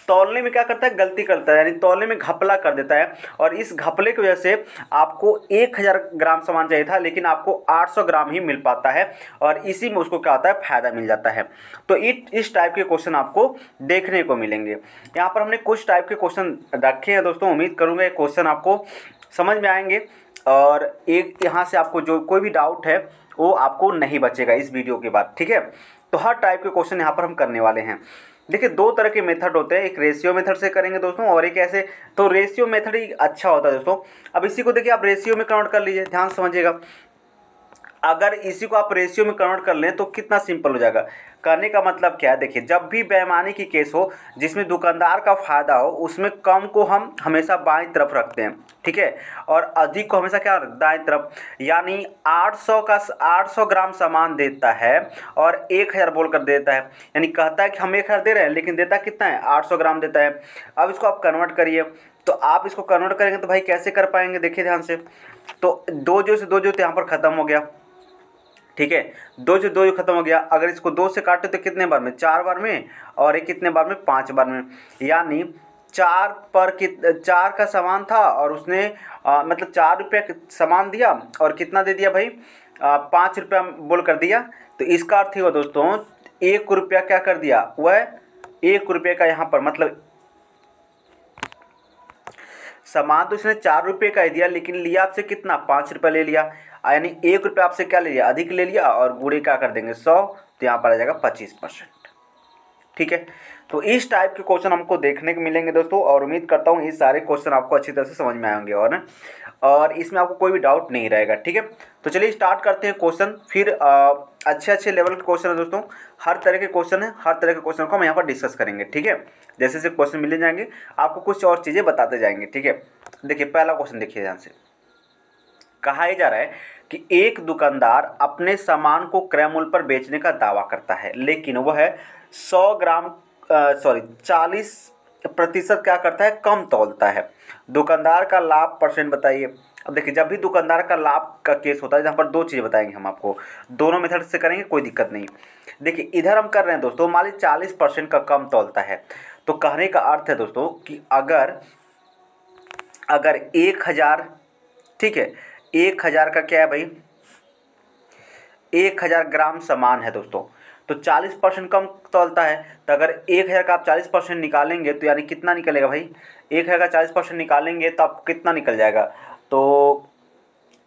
तौलने में क्या करता है, गलती करता है, यानी तौलने में घपला कर देता है। और इस घपले की वजह से आपको 1000 ग्राम सामान चाहिए था, लेकिन आपको 800 ग्राम ही मिल पाता है, और इसी में उसको क्या होता है, फ़ायदा मिल जाता है। तो इस टाइप के क्वेश्चन आपको देखने को मिलेंगे। यहाँ पर हमने कुछ टाइप के क्वेश्चन रखे हैं दोस्तों, उम्मीद करूँगा ये क्वेश्चन आपको समझ में आएंगे, और एक यहाँ से आपको जो कोई भी डाउट है वो आपको नहीं बचेगा इस वीडियो के बाद, ठीक है। तो हर टाइप के क्वेश्चन यहाँ पर हम करने वाले हैं। देखिए 2 तरह के मेथड होते हैं, एक रेशियो मेथड से करेंगे दोस्तों, और एक ऐसे। तो रेशियो मेथड ही अच्छा होता है दोस्तों। अब इसी को देखिए आप रेशियो में कन्वर्ट कर लीजिए, ध्यान से समझिएगा। अगर इसी को आप रेशियो में कन्वर्ट कर लें तो कितना सिंपल हो जाएगा। करने का मतलब क्या है, देखिए जब भी बेईमानी की केस हो जिसमें दुकानदार का फ़ायदा हो, उसमें कम को हम हमेशा बाईं तरफ रखते हैं, ठीक है, और अधिक को हमेशा क्या, दाईं तरफ। यानी 800 ग्राम सामान देता है और 1000 बोल कर देता है, यानी कहता है कि हम 1000 दे रहे हैं, लेकिन देता कितना है, 800 ग्राम देता है। अब इसको आप कन्वर्ट करिए, तो आप इसको कन्वर्ट करेंगे तो भाई कैसे कर पाएंगे, देखिए ध्यान से। तो 2 जो से 2 जो यहाँ पर ख़त्म हो गया, ठीक है, 2 से 2 खत्म हो गया। अगर इसको 2 से काटे तो कितने बार में, 4 बार में, और एक कितने बार में, 5 बार में। यानी 4 का सामान था और उसने मतलब 4 रुपये सामान दिया, और कितना दे दिया भाई, 5 रुपया बोल कर दिया। तो इसका अर्थ ही हुआ दोस्तों 1 रुपया क्या कर दिया, वह 1 रुपये का यहाँ पर मतलब सामान तो इसने 4 रुपये का ही दिया, लेकिन लिया आपसे कितना, 5 रुपये ले लिया, यानी 1 रुपया आपसे क्या ले लिया, अधिक ले लिया, और गुणे क्या कर देंगे 100, तो यहाँ पर आ जाएगा 25%, ठीक है। तो इस टाइप के क्वेश्चन हमको देखने को मिलेंगे दोस्तों, और उम्मीद करता हूँ ये सारे क्वेश्चन आपको अच्छी तरह से समझ में आएंगे, और इसमें आपको कोई भी डाउट नहीं रहेगा, ठीक है। तो चलिए स्टार्ट करते हैं क्वेश्चन। फिर अच्छे लेवल के क्वेश्चन है दोस्तों, हर तरह के क्वेश्चन है, हर तरह के क्वेश्चन को हम यहाँ पर डिस्कस करेंगे, ठीक है। जैसे जैसे क्वेश्चन मिले जाएंगे आपको कुछ और चीज़ें बताते जाएंगे, ठीक है। देखिए पहला क्वेश्चन देखिए ध्यान से। कहा जा रहा है कि एक दुकानदार अपने सामान को क्रय मूल्य पर बेचने का दावा करता है, लेकिन वह 40% क्या करता है, कम तौलता है। दुकानदार का लाभ परसेंट बताइए। अब देखिए जब भी दुकानदार का लाभ का केस होता है, जहाँ पर 2 चीज़ें बताएंगे हम आपको, दोनों मेथड से करेंगे, कोई दिक्कत नहीं। देखिए इधर हम कर रहे हैं दोस्तों, मान लीजिए 40% का कम तौलता है, तो कहने का अर्थ है दोस्तों कि अगर 1000, ठीक है, 1000 का क्या है भाई, 1000 ग्राम सामान है दोस्तों, तो 40% कम तौलता है। तो अगर 1000 का आप 40% निकालेंगे तो यानी कितना निकलेगा भाई, 1000 का 40% निकालेंगे तो आपको कितना निकल जाएगा, तो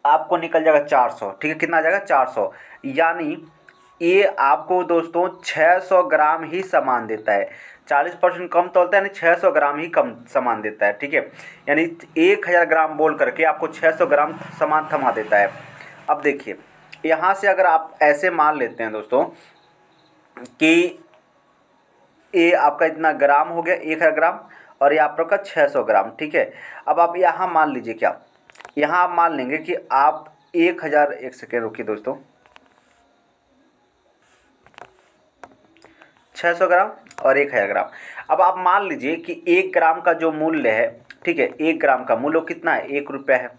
आपको निकल जाएगा 400, ठीक है, कितना आ जाएगा 400। यानी ये आपको दोस्तों 600 ग्राम ही सामान देता है, 40% कम तौलता है, यानी 600 ग्राम ही कम सामान देता है, ठीक है। यानी 1000 ग्राम बोल करके आपको 600 ग्राम सामान थमा देता है। अब देखिए यहाँ से अगर आप ऐसे मान लेते हैं दोस्तों कि ये आपका इतना ग्राम हो गया, 1000 ग्राम, और ये आपका 600 ग्राम, ठीक है। अब आप यहाँ मान लीजिए, क्या यहाँ आप मान लेंगे कि आप 1000, एक सेकेंड रुकिए दोस्तों, 600 ग्राम और 1000 ग्राम। अब आप मान लीजिए कि 1 ग्राम का जो मूल्य है, ठीक है, 1 ग्राम का मूल्य कितना है, 1 रुपया है।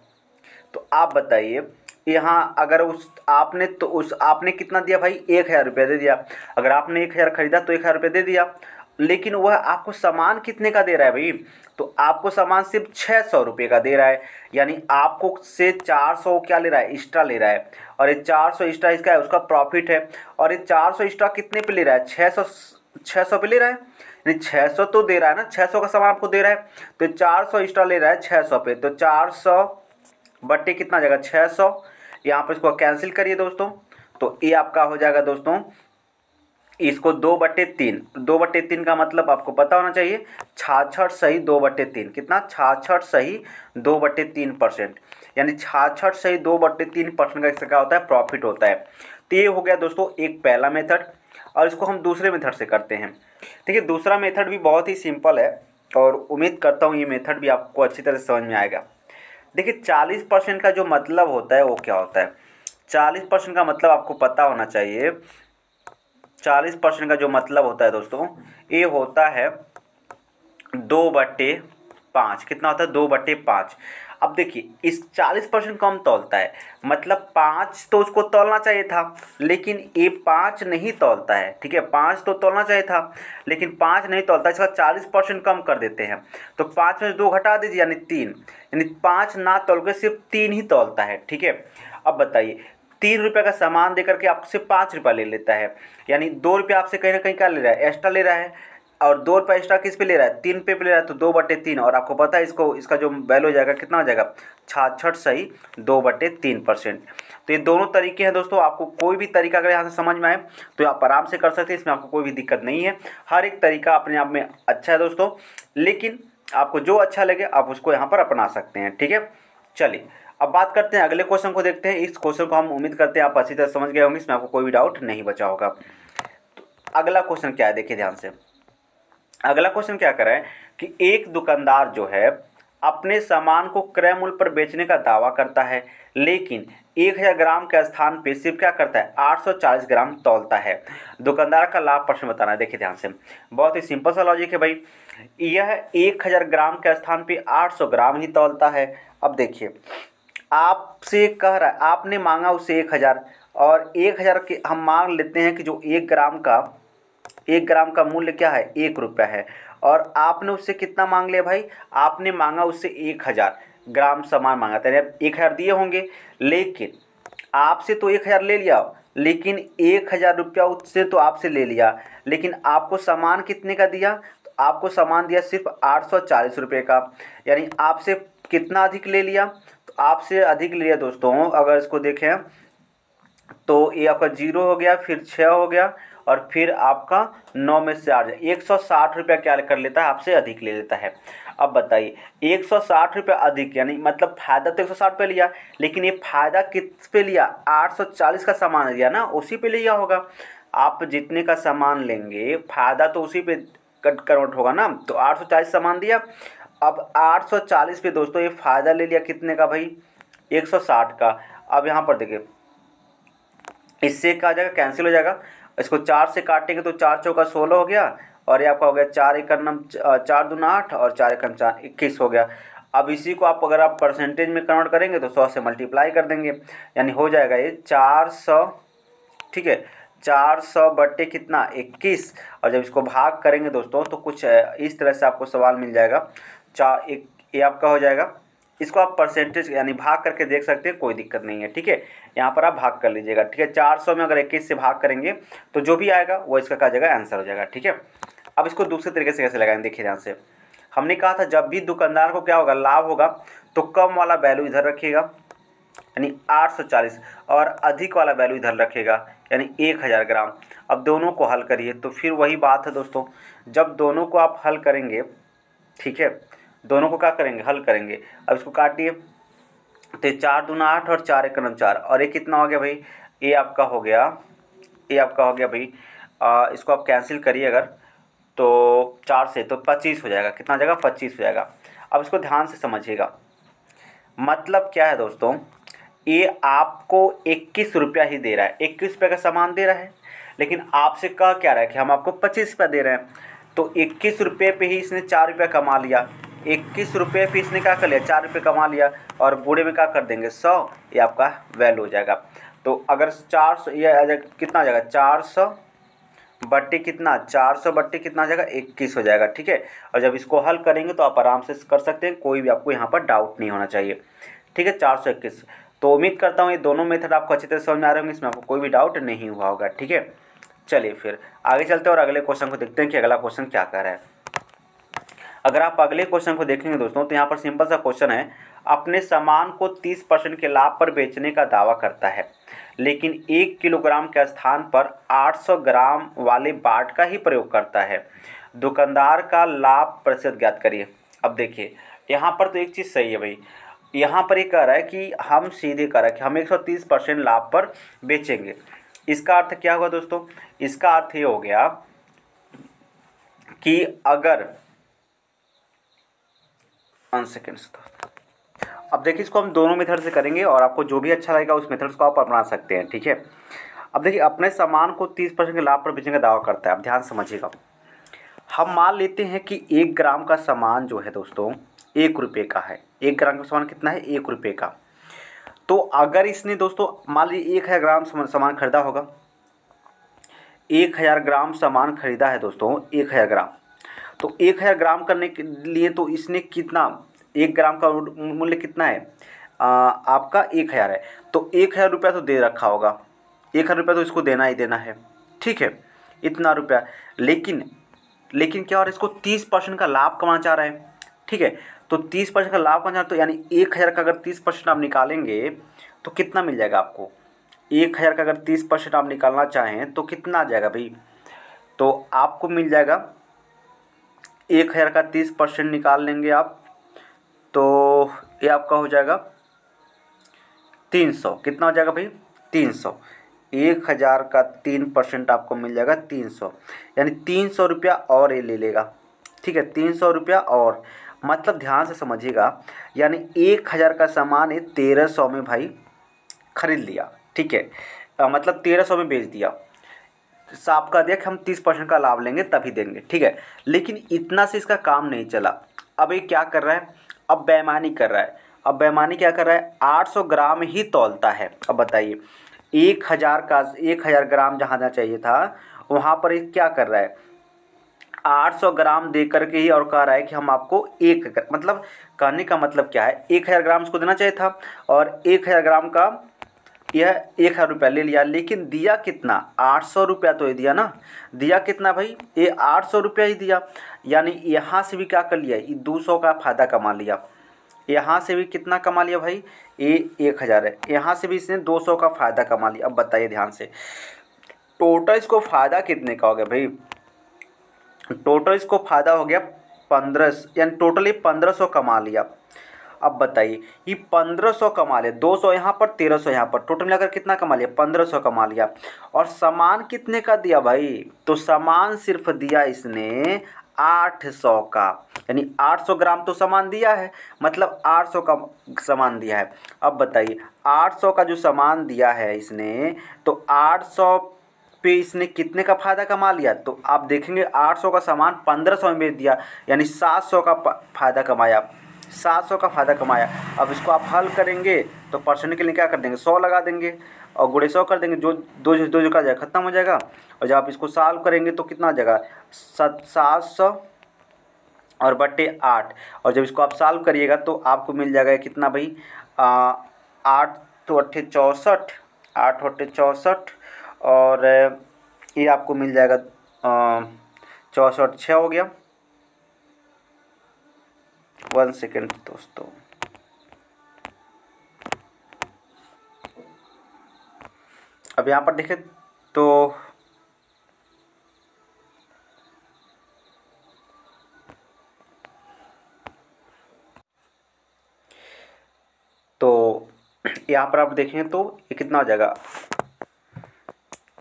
तो आप बताइए यहाँ अगर आपने कितना दिया भाई, 1000 रुपया दे दिया। अगर आपने 1000 खरीदा तो 1000 रुपया दे दिया, लेकिन वह आपको सामान कितने का दे रहा है भाई, तो आपको सामान सिर्फ 600 रुपये का दे रहा है। यानी आपको से 400 क्या ले रहा है, एक्स्ट्रा ले रहा है। और ये 400 एक्स्ट्रा इसका है, उसका प्रॉफिट है। और ये 400 एक्स्ट्रा कितने पे ले रहा है, 600 पे ले रहा है। यानी 600 तो दे रहा है ना, 600 का सामान आपको दे रहा है, तो 400 एक्स्ट्रा ले रहा है 600 पे। तो 400 बट्टे कितना जाएगा, 600। यहाँ पर इसको कैंसिल करिए दोस्तों, तो ये आपका हो जाएगा दोस्तों, इसको 2/3, 2/3 का मतलब आपको पता होना चाहिए 66 सही 2/3, कितना 66 सही 2/3%। यानी 66 सही 2/3% का इसका क्या होता है, प्रॉफिट होता है। तो ये हो गया दोस्तों एक पहला मेथड, और इसको हम दूसरे मेथड से करते हैं। देखिए दूसरा मेथड भी बहुत ही सिंपल है, और उम्मीद करता हूँ ये मेथड भी आपको अच्छी तरह से समझ में आएगा। देखिए 40% का जो मतलब होता है वो क्या होता है, 40% का मतलब आपको पता होना चाहिए। 40% का जो मतलब होता है दोस्तों, ये होता है 2/5। कितना होता है, 2/5। अब देखिए इस 40% कम तौलता है, मतलब 5 तो उसको तौलना चाहिए था, लेकिन ये 5 नहीं तौलता है, ठीक है। 5 तो तौलना चाहिए था, लेकिन 5 नहीं तौलता, इसका 40% कम कर देते हैं। तो 5 में 2 घटा दीजिए, यानी 3, यानी 5 ना तौल के सिर्फ 3 ही तौलता है, ठीक है। अब बताइए 3 रुपये का सामान देकर के आपसे 5 रुपये ले लेता है, यानी 2 रुपये आपसे कहीं ना कहीं क्या ले रहा है, एक्स्ट्रा ले रहा है। और 2 रुपये एक्स्ट्रा किस पे ले रहा है, 3 पे ले रहा है, तो 2/3। और आपको पता है इसका जो वैल्यू हो जाएगा कितना हो जाएगा, 66 सही 2/3%। तो ये दोनों तरीके हैं दोस्तों, आपको कोई भी तरीका अगर यहाँ से समझ में आए तो आप आराम से कर सकते हैं, इसमें आपको कोई भी दिक्कत नहीं है। हर एक तरीका अपने आप में अच्छा है दोस्तों, लेकिन आपको जो अच्छा लगे आप उसको यहाँ पर अपना सकते हैं, ठीक है। चलिए अब बात करते हैं अगले क्वेश्चन को, देखते हैं। इस क्वेश्चन को हम उम्मीद करते हैं आप अच्छी तरह समझ गए होंगे, इसमें आपको कोई भी डाउट नहीं बचा होगा। तो अगला क्वेश्चन क्या है, देखिए ध्यान से। अगला क्वेश्चन क्या कर रहा है कि एक दुकानदार जो है अपने सामान को क्रय मूल्य पर बेचने का दावा करता है, लेकिन 1000 ग्राम के स्थान पे सिर्फ क्या करता है, 840 ग्राम तौलता है। दुकानदार का लाभ प्रश्न बताना है। देखिए ध्यान से, बहुत ही सिंपल सा लॉजिक है भाई। यह 1000 ग्राम के स्थान पे 800 ग्राम ही तौलता है। अब देखिए आपसे कह रहा है, आपने मांगा उससे 1000, और 1000 के हम मान लेते हैं कि जो 1 ग्राम का मूल्य क्या है, 1 रुपया है। और आपने उससे कितना मांग लिया भाई, आपने मांगा उससे 1000 ग्राम सामान मांगा था, 1000 दिए होंगे, लेकिन आपसे तो 1000 ले लिया, लेकिन 1000 रुपया उससे तो आपसे ले लिया, लेकिन आपको सामान कितने का दिया, तो आपको सामान दिया सिर्फ 840 रुपये का। यानी आपसे कितना अधिक ले लिया, तो आपसे अधिक लिया दोस्तों। अगर इसको देखें तो ये आपका 0 हो गया, फिर 6 हो गया, और फिर आपका 9 में से 8, 160 रुपया क्या कर लेता है, आपसे अधिक ले लेता है। अब बताइए 160 रुपये अधिक, यानी मतलब फ़ायदा तो 160 पे लिया, लेकिन ये फ़ायदा किस पे लिया, 840 का सामान लिया ना, उसी पे लिया होगा। आप जितने का सामान लेंगे फ़ायदा तो उसी पे कन्वर्ट होगा ना। तो 840 सामान दिया, अब 840 पे दोस्तों ये फ़ायदा ले लिया कितने का भाई, 160 का। अब यहाँ पर देखिए इससे क्या हो जाएगा, कैंसिल हो जाएगा। इसको 4 से काटेंगे तो 4 चौका 16 हो गया, और ये आपका हो गया 4 एकम 4 दूना 8, और 4 एकम 4 21 हो गया। अब इसी को आप अगर आप परसेंटेज में कन्वर्ट करेंगे तो 100 से मल्टीप्लाई कर देंगे, यानी हो जाएगा ये 400, ठीक है, 400 बट्टे कितना 21। और जब इसको भाग करेंगे दोस्तों तो कुछ इस तरह से आपको सवाल मिल जाएगा, ये आपका हो जाएगा। इसको आप परसेंटेज यानी भाग करके देख सकते हैं, कोई दिक्कत नहीं है, ठीक है। यहाँ पर आप भाग कर लीजिएगा, ठीक है। 400 में अगर 21 से भाग करेंगे तो जो भी आएगा वो इसका क्या जाएगा, आंसर हो जाएगा, ठीक है। अब इसको दूसरे तरीके से कैसे लगाएंगे, देखिए ध्यान से। हमने कहा था जब भी दुकानदार को क्या होगा, लाभ होगा, तो कम वाला वैल्यू इधर रखिएगा, यानी 840, और अधिक वाला वैल्यू इधर रखेगा, यानी 1000 ग्राम। अब दोनों को हल करिए तो फिर वही बात है दोस्तों, जब दोनों को आप हल करेंगे, ठीक है, दोनों को क्या करेंगे, हल करेंगे। अब इसको काटिए तो 4 दूना 8 और 4 एकम 4, और ये कितना हो गया भाई, ये आपका हो गया भाई, इसको आप कैंसिल करिए अगर, तो 4 से तो 25 हो जाएगा। कितना हो जाएगा? 25 हो जाएगा। अब इसको ध्यान से समझिएगा, मतलब क्या है दोस्तों, ये आपको 21 रुपया ही दे रहा है, 21 रुपये का सामान दे रहा है, लेकिन आपसे कह क्या रहा है कि हम आपको 25 रुपया दे रहे हैं। तो 21 रुपये पे ही इसने 4 रुपया कमा लिया। 21 रुपये पे इसने क्या कर लिया? 4 रुपये कमा लिया, और बूढ़े में क्या कर देंगे? 100। ये आपका वैल्यू हो जाएगा। तो अगर 400, ये आ जाएगा कितना आ जाएगा? 400 बट्टी कितना? 400 बट्टी कितना आ जाएगा? 21 हो जाएगा। ठीक है, और जब इसको हल करेंगे तो आप आराम से कर सकते हैं, कोई भी आपको यहाँ पर डाउट नहीं होना चाहिए। ठीक है, 421। तो उम्मीद करता हूँ ये दोनों मेथड आपको अच्छी तरह समझ में आ रहे होंगे, इसमें आपको कोई भी डाउट नहीं हुआ होगा। ठीक है, चलिए फिर आगे चलते हैं और अगले क्वेश्चन को देखते हैं कि अगला क्वेश्चन क्या कह रहा है। अगर आप अगले क्वेश्चन को देखेंगे दोस्तों, तो यहाँ पर सिंपल सा क्वेश्चन है, अपने सामान को 30% के लाभ पर बेचने का दावा करता है, लेकिन 1 किलोग्राम के स्थान पर 800 ग्राम वाले बाट का ही प्रयोग करता है। दुकानदार का लाभ प्रतिशत ज्ञात करिए। अब देखिए यहाँ पर तो एक चीज़ सही है भाई, यहाँ पर ये कह रहा है कि हम सीधे कह रहा है कि हम 130% लाभ पर बेचेंगे। इसका अर्थ क्या हुआ दोस्तों? इसका अर्थ ये हो गया कि अगर अब देखिए इसको हम दोनों मेथड से करेंगे और आपको जो भी अच्छा लगेगा उस मेथड को आप अपना सकते हैं। ठीक है, अब देखिए अपने सामान को 30% के लाभ पर बेचने का दावा करता है। अब ध्यान समझिएगा, हम मान लेते हैं कि 1 ग्राम का सामान जो है दोस्तों 1 रुपये का है। 1 ग्राम का सामान कितना है? 1 रुपये का। तो अगर इसने दोस्तों मान लीजिए 1000 ग्राम सामान खरीदा होगा, 1000 ग्राम सामान खरीदा है दोस्तों, 1000 ग्राम। तो 1000 ग्राम करने के लिए तो इसने कितना, 1 ग्राम का मूल्य कितना है? आपका 1000 है, तो 1000 रुपया तो दे रखा होगा, 1000 रुपया तो इसको देना ही देना है। ठीक है, इतना रुपया, लेकिन क्या, और इसको 30% का लाभ कमाना चाह रहा है। ठीक है, तो 30% का लाभ कमाना चाह रहा है, तो यानी 1000 का अगर 30% आप निकालेंगे तो कितना मिल जाएगा आपको? 1000 का अगर 30% आप निकालना चाहें तो कितना आ जाएगा भाई? तो आपको मिल जाएगा 1000 का 30% निकाल लेंगे आप, तो ये आपका हो जाएगा 300। कितना हो जाएगा भाई? 300। 1000 का 3% आपको मिल जाएगा 300, यानी 300 रुपया और ये ले लेगा। ठीक है, 300 रुपया और, मतलब ध्यान से समझिएगा, यानी 1000 का सामान ये 1300 में भाई खरीद लिया। ठीक है, मतलब 1300 में बेच दिया। साफ कह दिया कि हम 30% का लाभ लेंगे तभी देंगे। ठीक है, लेकिन इतना से इसका काम नहीं चला। अब ये क्या कर रहा है? अब बेईमानी कर रहा है। अब बेईमानी क्या कर रहा है? 800 ग्राम ही तौलता है। अब बताइए 1000 ग्राम जहाँ जाना चाहिए था वहाँ पर ये क्या कर रहा है? 800 ग्राम दे करके ही और कह रहा है कि हम आपको मतलब कहने का मतलब क्या है, 1000 ग्राम उसको देना चाहिए था और 1000 ग्राम का यह 1000 रुपया ले लिया, लेकिन दिया कितना? 800 रुपया तो ये दिया ना। दिया कितना भाई? ये 800 रुपया ही दिया, यानी यहाँ से भी क्या कर लिया? ये 200 का फ़ायदा कमा लिया। यहाँ से भी कितना कमा लिया भाई? ये 1000 है, यहाँ से भी इसने 200 का फ़ायदा कमा लिया। अब बताइए ध्यान से, टोटल इसको फ़ायदा कितने का हो गया भाई? टोटल इसको फ़ायदा हो गया 15, यानी टोटल ये 1500 कमा लिया। अब बताइए ये 1500 कमा लिया, 200 यहाँ पर, 1300 यहाँ पर, टोटल मिलाकर कितना कमा लिया? 1500 कमा लिया। और सामान कितने का दिया भाई? तो सामान सिर्फ दिया इसने 800 का, यानी 800 ग्राम तो सामान दिया है, मतलब 800 का सामान दिया है। अब बताइए 800 का जो सामान दिया है इसने, तो 800 पे इसने कितने का फ़ायदा कमा लिया? तो आप देखेंगे 800 का सामान 1500 में बेच दिया, यानी 700 का फ़ायदा कमाया। 700 का फ़ायदा कमाया। अब इसको आप हल करेंगे तो परसेंट के लिए क्या कर देंगे? 100 लगा देंगे और गुणे 100 कर देंगे, जो दो का जाएगा ख़त्म हो जाएगा। और जब आप इसको सॉल्व करेंगे तो कितना आ जाएगा? 700 और बट्टे 8, और जब इसको आप सॉल्व करिएगा तो आपको मिल जाएगा कितना भाई? 8 तो 8 64, 8 8 64, और ये आपको मिल जाएगा 64 6 हो गया। 1 सेकेंड दोस्तों, अब यहाँ पर देखें तो यहाँ पर आप देखेंगे तो ये कितना हो जाएगा?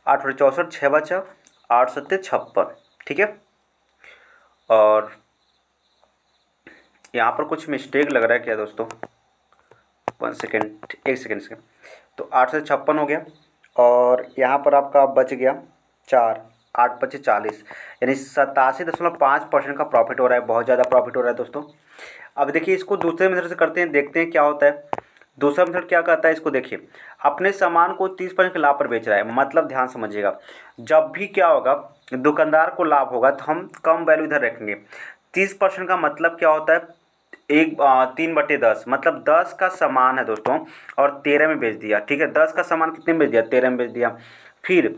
8 64 6 बचा, 8 7 56। ठीक है, और यहाँ पर कुछ मिस्टेक लग रहा है क्या दोस्तों, 1 सेकेंड, 1 सेकेंड से। तो 8 से 56 हो गया और यहाँ पर आपका बच गया 4, 8 पचे 40, यानी 87.5% का प्रॉफिट हो रहा है। बहुत ज़्यादा प्रॉफिट हो रहा है दोस्तों। अब देखिए इसको दूसरे मेथड से करते हैं, देखते हैं क्या होता है। दूसरा मेथड क्या कहता है, इसको देखिए, अपने सामान को 30% के लाभ पर बेच रहा है। मतलब ध्यान समझिएगा, जब भी क्या होगा, दुकानदार को लाभ होगा तो हम कम वैल्यू इधर रखेंगे। 30% का मतलब क्या होता है, 3/10, मतलब 10 का सामान है दोस्तों और 13 में बेच दिया। ठीक है, 10 का सामान कितने में बेच दिया, 13 में बेच दिया। फिर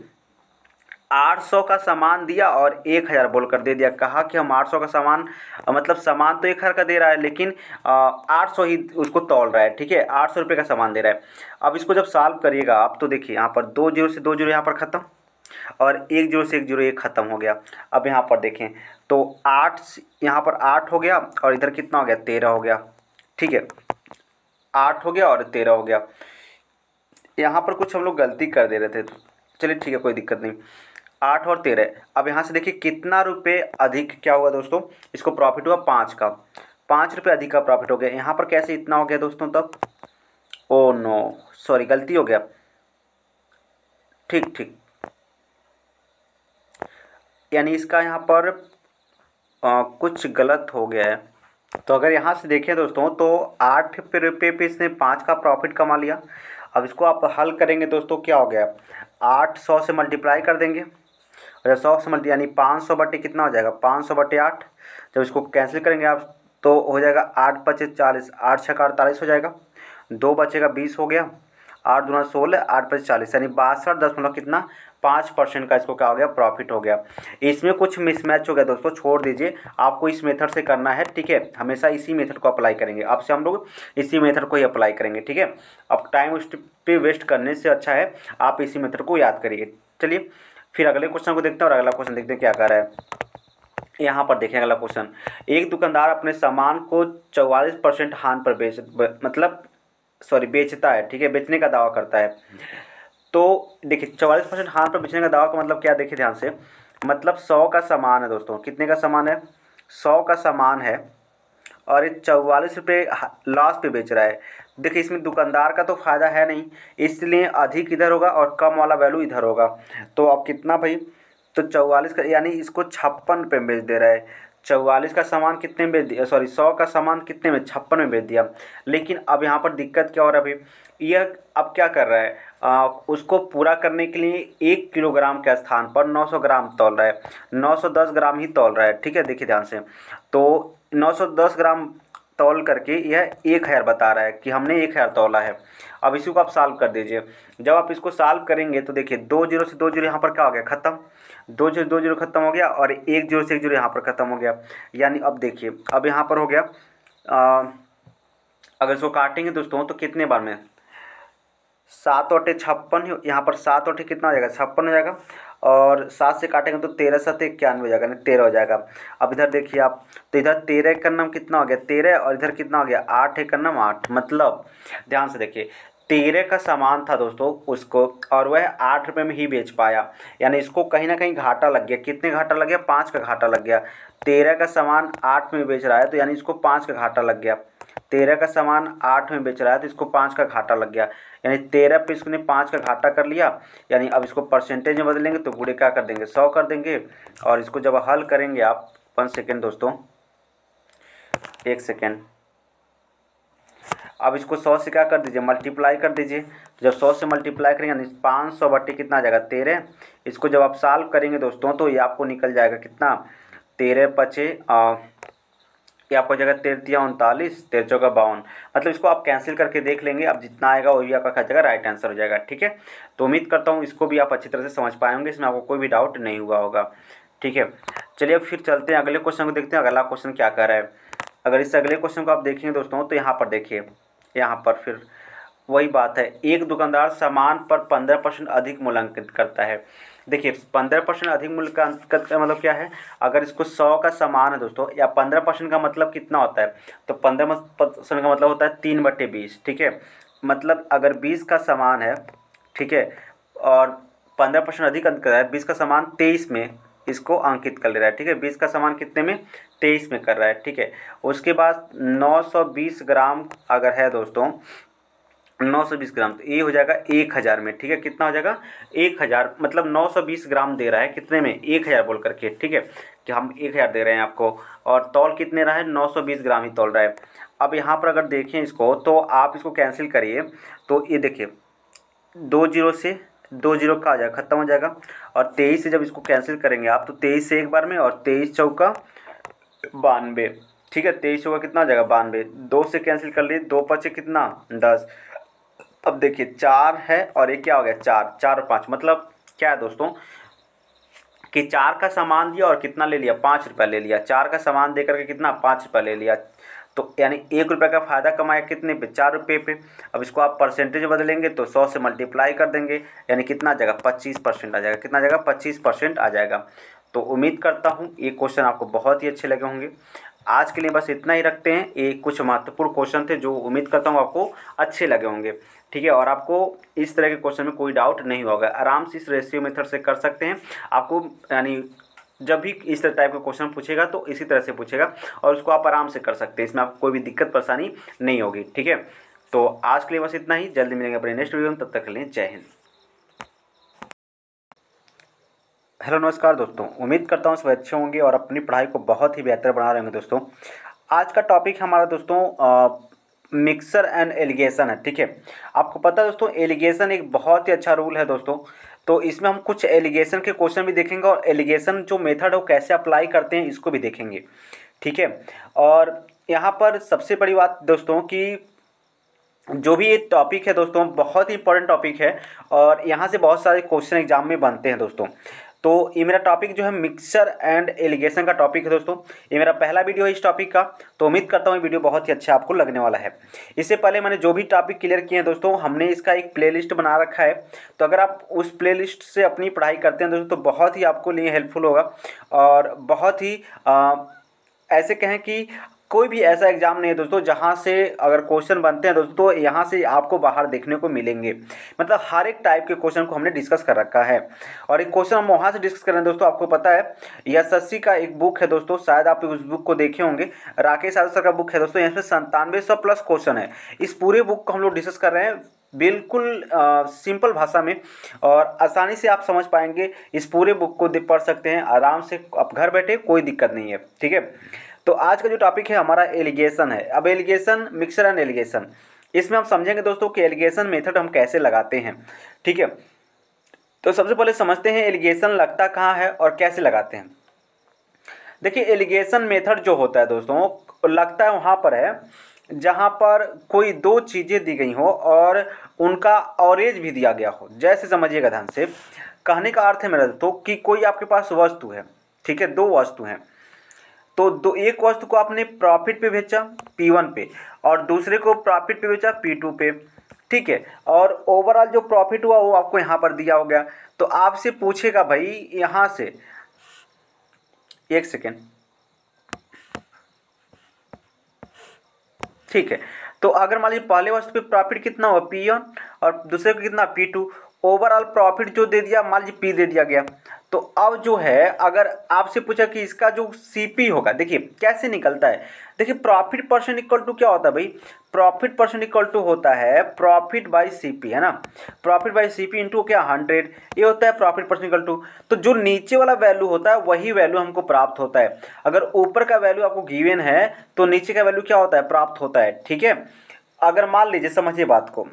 800 का सामान दिया और 1000 बोल कर दे दिया। कहा कि हम 800 का सामान, मतलब सामान तो 1000 का दे रहा है लेकिन 800 ही उसको तौल रहा है। ठीक है, 800 रुपये का सामान दे रहा है। अब इसको जब सॉल्व करिएगा आप तो देखिए यहाँ पर 2 जीरो से 2 जीरो यहाँ पर ख़त्म और 1 जीरो से 1 जीरो, 1 ख़त्म हो गया। अब यहाँ पर देखें तो 8 यहाँ पर 8 हो गया और इधर कितना हो गया, 13 हो गया। ठीक है, 8 हो गया और 13 हो गया। यहाँ पर कुछ हम लोग गलती कर दे रहे थे, चलिए ठीक है, कोई दिक्कत नहीं। 8 और 13, अब यहाँ से देखिए कितना रुपये अधिक क्या हुआ दोस्तों, इसको प्रॉफिट हुआ 5 का, 5 रुपये अधिक का प्रॉफिट हो गया। यहाँ पर कैसे इतना हो गया दोस्तों, तब ओ नो सॉरी गलती हो गया, ठीक ठीक, यानी इसका यहाँ पर कुछ गलत हो गया है। तो अगर यहाँ से देखें दोस्तों तो 8 रुपये पे इसने 5 का प्रॉफिट कमा लिया। अब इसको आप हल करेंगे दोस्तों, क्या हो गया, 8 100 से मल्टीप्लाई कर देंगे और 100 से मल्टी यानी 500 बटे कितना हो जाएगा, 500 बटे 8। जब इसको कैंसिल करेंगे आप तो हो जाएगा 8 पचे 40, 8 छः 48 हो जाएगा, 2 बचेगा 20 हो गया, 8 दूना 16, 8 पचे 40, यानी 62 कितना 5% का इसको क्या हो गया, प्रॉफिट हो गया। इसमें कुछ मिसमैच हो गया दोस्तों, छोड़ दीजिए, आपको इस मेथड से करना है। ठीक है, हमेशा इसी मेथड को अप्लाई करेंगे, अब से हम लोग इसी मेथड को ही अप्लाई करेंगे। ठीक है, अब टाइम उस पे वेस्ट करने से अच्छा है आप इसी मेथड को याद करिए। चलिए फिर अगले क्वेश्चन को देखते हैं और अगला क्वेश्चन देखते हैं क्या कर रहा है। यहाँ पर देखें अगला क्वेश्चन, एक दुकानदार अपने सामान को 44% हान पर बेचता है। ठीक है, बेचने का दावा करता है। तो देखिए 44% हान पर बेचने का दावा का मतलब क्या, देखिए ध्यान से, मतलब 100 का सामान है दोस्तों, कितने का सामान है, 100 का सामान है और ये 44 रुपये लॉस पे बेच रहा है। देखिए इसमें दुकानदार का तो फ़ायदा है नहीं, इसलिए अधिक इधर होगा और कम वाला वैल्यू इधर होगा। तो अब कितना भाई, तो 44 का, यानी इसको 56 रुपये में बेच दे रहा है। 44 का सामान कितने में बेच दिया, सॉरी 100 का सामान कितने में, 56 में बेच दिया। लेकिन अब यहाँ पर दिक्कत क्या हो रहा है भाई, यह अब क्या कर रहा है, उसको पूरा करने के लिए 1 किलोग्राम के स्थान पर 900 ग्राम तौल रहा है, 910 ग्राम ही तौल रहा है। ठीक है, देखिए ध्यान से, तो 910 ग्राम तौल करके यह 1000 बता रहा है कि हमने 1000 तौला है। अब इसी को आप सॉल्व कर दीजिए। जब आप इसको सॉल्व करेंगे तो देखिए 2 जीरो से 2 जीरो यहाँ पर क्या हो गया, ख़त्म, 2 जीरो 2 जीरो खत्म हो गया और 1 जीरो से 1 जीरो यहाँ पर ख़त्म हो गया। यानी अब देखिए अब यहाँ पर हो गया, अगर इसको काटेंगे दोस्तों तो कितने बार में, 7 और 56, यहाँ पर 7 और कितना हो जाएगा, 56 हो जाएगा और 7 से काटेंगे तो 13 7 91 हो जाएगा, नहीं 13 हो जाएगा। अब इधर देखिए आप, तो इधर 13 एक नाम कितना हो गया, 13 और इधर कितना हो गया, 8 एक नाम 8। मतलब ध्यान से देखिए 13 का सामान था दोस्तों उसको और वह 8 रुपये में ही बेच पाया, यानी इसको कहीं ना कहीं घाटा लग गया। कितने घाटा लग गया, 5 का घाटा लग गया। 13 का सामान 8 में बेच रहा है तो यानी इसको 5 का घाटा लग गया। 13 का सामान 8 में बेच रहा है तो इसको 5 का घाटा लग गया, यानी 13 पे इसने 5 का घाटा कर लिया। यानी अब इसको परसेंटेज में बदलेंगे तो गुणे क्या कर देंगे, 100 कर देंगे। और इसको जब हल करेंगे आप, 1 सेकेंड दोस्तों, 1 सेकेंड, अब इसको 100 से क्या कर दीजिए, मल्टीप्लाई कर दीजिए। जब 100 से मल्टीप्लाई करेंगे यानी 500 बटे कितना आ जाएगा, 13। इसको जब आप सॉल्व करेंगे दोस्तों तो ये आपको निकल जाएगा कितना, 13 पचे ये आपको जगह 13 39, 13 चौका 52। मतलब इसको आप कैंसिल करके देख लेंगे, अब जितना आएगा वही आपका क्या जगह राइट आंसर हो जाएगा। ठीक है, तो उम्मीद करता हूँ इसको भी आप अच्छी तरह से समझ पाए होंगे, इसमें आपको कोई भी डाउट नहीं हुआ होगा। ठीक है, चलिए अब फिर चलते हैं अगले क्वेश्चन को देखते हैं, अगला क्वेश्चन क्या कर रहा है। अगर इस अगले क्वेश्चन को आप देखेंगे दोस्तों तो यहाँ पर देखिए, यहाँ पर फिर वही बात है, एक दुकानदार सामान पर 15% अधिक मूल्यांकित करता है। देखिए 15% अधिक मूल्य का मतलब क्या है, अगर इसको 100 का सामान है दोस्तों, या 15% का मतलब कितना होता है, तो 15% का मतलब होता है 3/20। ठीक है, मतलब अगर 20 का सामान है, ठीक है, और 15% अधिक अंक है, 20 का सामान 23 में इसको अंकित कर ले रहा है। ठीक है, 20 का सामान कितने में, 23 में कर रहा है। ठीक है, उसके बाद 920 ग्राम अगर है दोस्तों, 920 ग्राम, तो ये हो जाएगा 1000 में। ठीक है, कितना हो जाएगा, 1000, मतलब 920 ग्राम दे रहा है कितने में, 1000 बोल करके। ठीक है, कि हम 1000 दे रहे हैं आपको, और तौल कितने रहा है, 920 ग्राम ही तौल रहा है। अब यहाँ पर अगर देखें इसको, तो आप इसको कैंसिल करिए, तो ये देखिए 20 से 20 का आ जाएगा, खत्म हो जाएगा। और 23 से जब इसको कैंसिल करेंगे आप, तो 23 से एक बार में, और 23 चौका 92। ठीक है, 23 चौका कितना आ जाएगा, 92, 2 से कैंसिल कर लिए, 2 बचे कितना, 10। अब देखिए 4 है और एक क्या हो गया, 4, 4 और 5, मतलब क्या है दोस्तों कि 4 का सामान दिया और कितना ले लिया, 5 रुपये ले लिया। 4 का सामान दे करके कितना, 5 रुपये ले लिया, तो यानी 1 रुपये का फ़ायदा कमाया कितने पे, 4 रुपये पे। अब इसको आप परसेंटेज बदलेंगे तो 100 से मल्टीप्लाई कर देंगे, यानी कितना आ जाएगा, 25% आ जाएगा। कितना आ जाएगा, 25% आ जाएगा। तो उम्मीद करता हूँ ये क्वेश्चन आपको बहुत ही अच्छे लगे होंगे। आज के लिए बस इतना ही रखते हैं। ये कुछ महत्वपूर्ण क्वेश्चन थे जो उम्मीद करता हूँ आपको अच्छे लगे होंगे। ठीक है, और आपको इस तरह के क्वेश्चन में कोई डाउट नहीं होगा, आराम से इस रेशियो मेथड से कर सकते हैं। आपको यानी जब भी इस टाइप का क्वेश्चन पूछेगा तो इसी तरह से पूछेगा, और उसको आप आराम से कर सकते हैं, इसमें आपको कोई भी दिक्कत परेशानी नहीं होगी। ठीक है, तो आज के लिए बस इतना ही। जल्दी मिलेंगे अपने नेक्स्ट वीडियो में, तब तक के लिए जय हिंद। हेलो नमस्कार दोस्तों, उम्मीद करता हूँ सब अच्छे होंगे और अपनी पढ़ाई को बहुत ही बेहतर बना रहे होंगे। दोस्तों आज का टॉपिक हमारा दोस्तों मिक्सर एंड एलिगेशन है। ठीक है, आपको पता है दोस्तों एलिगेशन एक बहुत ही अच्छा रूल है दोस्तों। तो इसमें हम कुछ एलिगेशन के क्वेश्चन भी देखेंगे, और एलिगेशन जो मेथड है वो कैसे अप्लाई करते हैं इसको भी देखेंगे। ठीक है, और यहाँ पर सबसे बड़ी बात दोस्तों कि जो भी ये टॉपिक है दोस्तों बहुत ही इंपॉर्टेंट टॉपिक है, और यहाँ से बहुत सारे क्वेश्चन एग्जाम में बनते हैं दोस्तों। तो ये मेरा टॉपिक जो है मिक्सचर एंड एलिगेशन का टॉपिक है दोस्तों। ये मेरा पहला वीडियो है इस टॉपिक का, तो उम्मीद करता हूँ ये वीडियो बहुत ही अच्छा आपको लगने वाला है। इससे पहले मैंने जो भी टॉपिक क्लियर किए हैं दोस्तों, हमने इसका एक प्लेलिस्ट बना रखा है। तो अगर आप उस प्लेलिस्ट से अपनी पढ़ाई करते हैं दोस्तों, तो बहुत ही आपको लिए हेल्पफुल होगा, और बहुत ही ऐसे कहें कि कोई भी ऐसा एग्जाम नहीं है दोस्तों जहाँ से अगर क्वेश्चन बनते हैं दोस्तों तो यहाँ से आपको बाहर देखने को मिलेंगे। मतलब हर एक टाइप के क्वेश्चन को हमने डिस्कस कर रखा है, और एक क्वेश्चन हम वहाँ से डिस्कस कर रहे हैं दोस्तों। आपको पता है एसएससी का एक बुक है दोस्तों, शायद आप उस बुक को देखे होंगे, राकेश यादव सर का बुक है दोस्तों। यहाँ पे 9700 प्लस क्वेश्चन है। इस पूरे बुक को हम लोग डिस्कस कर रहे हैं बिल्कुल सिंपल भाषा में, और आसानी से आप समझ पाएंगे। इस पूरे बुक को पढ़ सकते हैं आराम से, आप घर बैठे, कोई दिक्कत नहीं है। ठीक है, तो आज का जो टॉपिक है हमारा एलिगेशन है। अब एलिगेशन, मिक्सर एंड एलिगेशन, इसमें हम समझेंगे दोस्तों कि एलिगेशन मेथड हम कैसे लगाते हैं। ठीक है, तो सबसे पहले समझते हैं एलिगेशन लगता कहाँ है और कैसे लगाते हैं। देखिए एलिगेशन मेथड जो होता है दोस्तों, लगता है वहाँ पर है जहाँ पर कोई दो चीज़ें दी गई हो और उनका ऑरेज भी दिया गया हो। जैसे समझिएगा ध्यान से, कहने का अर्थ है मेरा दोस्तों कि कोई आपके पास वस्तु है, ठीक है, दो वस्तु हैं, तो एक वस्तु को आपने प्रॉफिट पे बेचा P1 पे, और दूसरे को प्रॉफिट पे बेचा P2 पे। ठीक है, और ओवरऑल जो प्रॉफिट हुआ वो आपको यहाँ पर दिया हो गया। तो आपसे पूछेगा भाई यहाँ से, एक सेकेंड, ठीक है, तो अगर मान लीजिए पहले वस्तु पे प्रॉफिट कितना हुआ P1 और दूसरे को कितना P2, ओवरऑल प्रॉफिट जो दे दिया मान लीजिए P दे दिया गया। तो अब जो है अगर आपसे पूछा कि इसका जो CP होगा, देखिए कैसे निकलता है। देखिए प्रॉफिट परसेंट इक्वल टू क्या होता है भाई, प्रॉफिट परसेंट इक्वल टू होता है प्रॉफिट बाई CP, है ना। प्रॉफिट बाई CP इंटू क्या 100, ये होता है प्रॉफिट परसेंट इक्वल टू। तो जो नीचे वाला वैल्यू होता है वही वैल्यू हमको प्राप्त होता है। अगर ऊपर का वैल्यू आपको गिवन है तो नीचे का वैल्यू क्या होता है, प्राप्त होता है। ठीक है, अगर मान लीजिए, समझिए बात को,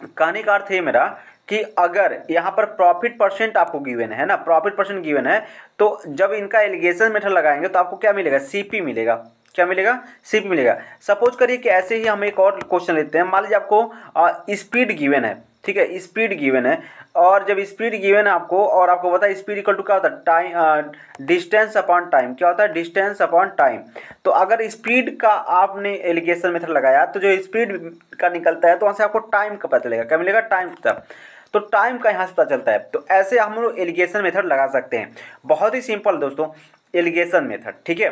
कहने का अर्थ है मेरा कि अगर यहाँ पर प्रॉफिट परसेंट आपको गिवन है ना, प्रॉफिट परसेंट गिवन है, तो जब इनका एलिगेशन मेथड लगाएंगे तो आपको क्या मिलेगा, CP मिलेगा। क्या मिलेगा, CP मिलेगा। सपोज करिए कि ऐसे ही हम एक और क्वेश्चन लेते हैं। मान लीजिए आपको स्पीड गिवन है, ठीक है, स्पीड गिवन है, और जब स्पीड गिवन है आपको, और आपको पता है स्पीड इक्वल टू क्या होता है, टाइम, डिस्टेंस अपॉन टाइम। क्या होता है, डिस्टेंस अपॉन टाइम। तो अगर स्पीड का आपने एलिगेशन मेथड लगाया तो जो स्पीड का निकलता है तो वहाँ से आपको टाइम का पता चलेगा। क्या मिलेगा, टाइम का। तो टाइम का यहाँ से पता चलता है। तो ऐसे हम लोग एलिगेशन मेथड लगा सकते हैं। बहुत ही सिंपल दोस्तों एलिगेशन मेथड। ठीक है,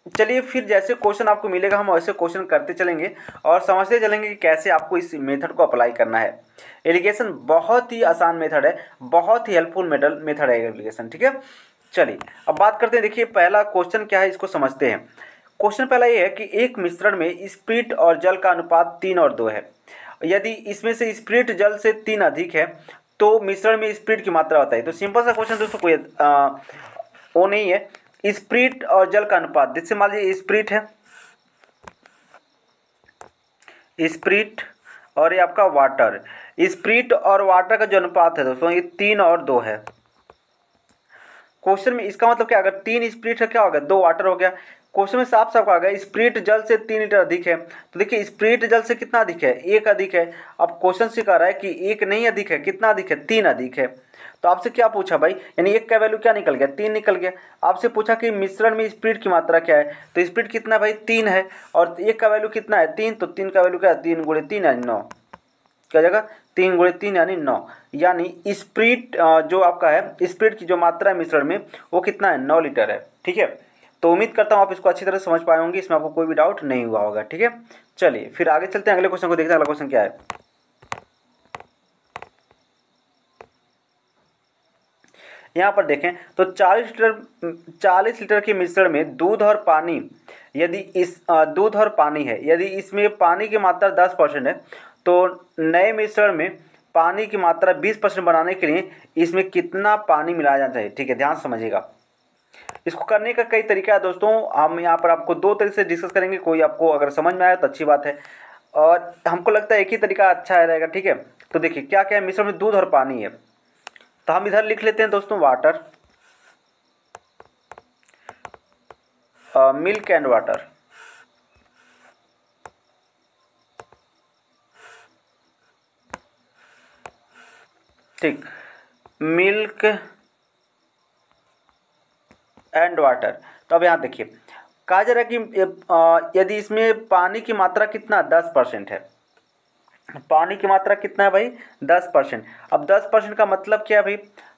चलिए फिर जैसे क्वेश्चन आपको मिलेगा हम वैसे क्वेश्चन करते चलेंगे और समझते चलेंगे कि कैसे आपको इस मेथड को अप्लाई करना है। एलिगेशन बहुत ही आसान मेथड है, बहुत ही हेल्पफुल मेथड है एलिगेशन, ठीक है। चलिए अब बात करते हैं। देखिए पहला क्वेश्चन क्या है, इसको समझते हैं। क्वेश्चन पहला ये है कि एक मिश्रण में स्पिरिट और जल का अनुपात 3 और 2 है। यदि इसमें से स्पिरिट जल से 3 अधिक है तो मिश्रण में स्पिरिट की मात्रा बताइए। तो सिंपल सा क्वेश्चन दोस्तों, कोई वो नहीं है। स्पिरिट और जल का अनुपात, जैसे मान लीजिए स्पिरिट है, स्पिरिट और ये आपका वाटर। स्पिरिट और वाटर का जो अनुपात है दोस्तों ये 3 और 2 है। क्वेश्चन में इसका मतलब क्या, अगर 3 स्पिरिट है क्या हो गया, 2 वाटर हो गया। क्वेश्चन में साफ साफ आ गया स्पिरिट जल से 3 लीटर अधिक है। तो देखिए स्पिरिट जल से कितना अधिक है, 1 अधिक है। अब क्वेश्चन से कह रहा है कि 1 नहीं अधिक है, कितना अधिक है, 3 अधिक है। तो आपसे क्या पूछा भाई, यानी 1 का वैल्यू क्या निकल गया, 3 निकल गया। आपसे पूछा कि मिश्रण में स्पिरिट की मात्रा क्या है, तो स्पिरिट कितना भाई 3 है और 1 का वैल्यू कितना है 3, तो 3 का वैल्यू क्या है 3 × 3 यानी 9। क्या जगह 3 × 3 यानी 9। यानी स्पिरिट जो आपका है, स्पिरिट की जो मात्रा है मिश्रण में वो कितना है 9 लीटर है, ठीक है। तो उम्मीद करता हूँ आप इसको अच्छी तरह से समझ पाए होंगे, इसमें आपको कोई भी डाउट नहीं हुआ होगा, ठीक है। चलिए फिर आगे चलते हैं, अगले क्वेश्चन को देखते हैं। अगला क्वेश्चन क्या है, यहाँ पर देखें तो 40 लीटर के मिश्रण में दूध और पानी, दूध और पानी है, यदि इसमें पानी की मात्रा 10% है तो नए मिश्रण में पानी की मात्रा 20% बनाने के लिए इसमें कितना पानी मिलाया जाना चाहिए, ठीक है। ध्यान से समझिएगा, इसको करने का कई तरीका है दोस्तों। हम यहाँ पर आपको 2 तरीके से डिस्कस करेंगे, कोई आपको अगर समझ में आया तो अच्छी बात है और हमको लगता है एक ही तरीका अच्छा रहेगा, ठीक है। तो देखिए क्या क्या है, मिश्रण में दूध और पानी है, तो हम इधर लिख लेते हैं दोस्तों वाटर, मिल्क एंड वाटर, ठीक, मिल्क एंड वाटर। तो अब यहाँ देखिए कहा जा रहा है कि यदि इसमें पानी की मात्रा कितना 10% है, पानी की मात्रा कितना है भाई 10%। अब 10% का मतलब क्या है भाई,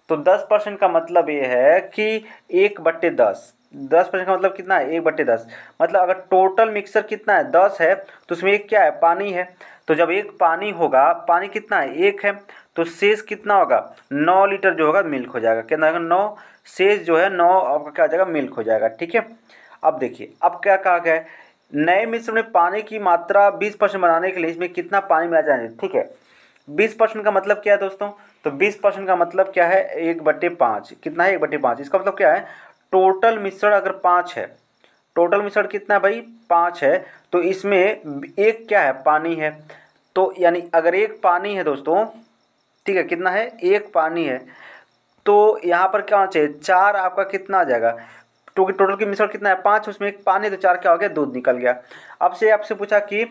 तो 10% का मतलब ये है कि 1/10। 10% का मतलब कितना है 1/10। मतलब अगर टोटल मिक्सर कितना है 10 है तो उसमें एक क्या है पानी है। तो जब एक पानी होगा, पानी कितना है 1 है, तो शेष कितना होगा 9 लीटर जो होगा मिल्क हो जाएगा। कितना होगा 9, शेष जो है 9 आपका क्या हो जाएगा मिल्क हो जाएगा, ठीक है। अब देखिए अब क्या कहा गया है, नए मिश्रण में पानी की मात्रा 20% बनाने के लिए इसमें कितना पानी मिलाया जाए, ठीक है। 20% का मतलब क्या है दोस्तों, तो 20% का मतलब क्या है 1/5। कितना है 1/5, इसका मतलब क्या है टोटल मिश्रण अगर 5 है, टोटल मिश्रण कितना है भाई 5 है, तो इसमें एक क्या है पानी है। तो यानी अगर एक पानी है दोस्तों, ठीक है, कितना है एक पानी है, तो यहाँ पर क्या होना चाहिए 4 आपका कितना आ जाएगा, क्योंकि टोटल की मिश्रण कितना है 5, उसमें एक पानी, तो 4 क्या हो गया दूध निकल गया। अब से आपसे पूछा कि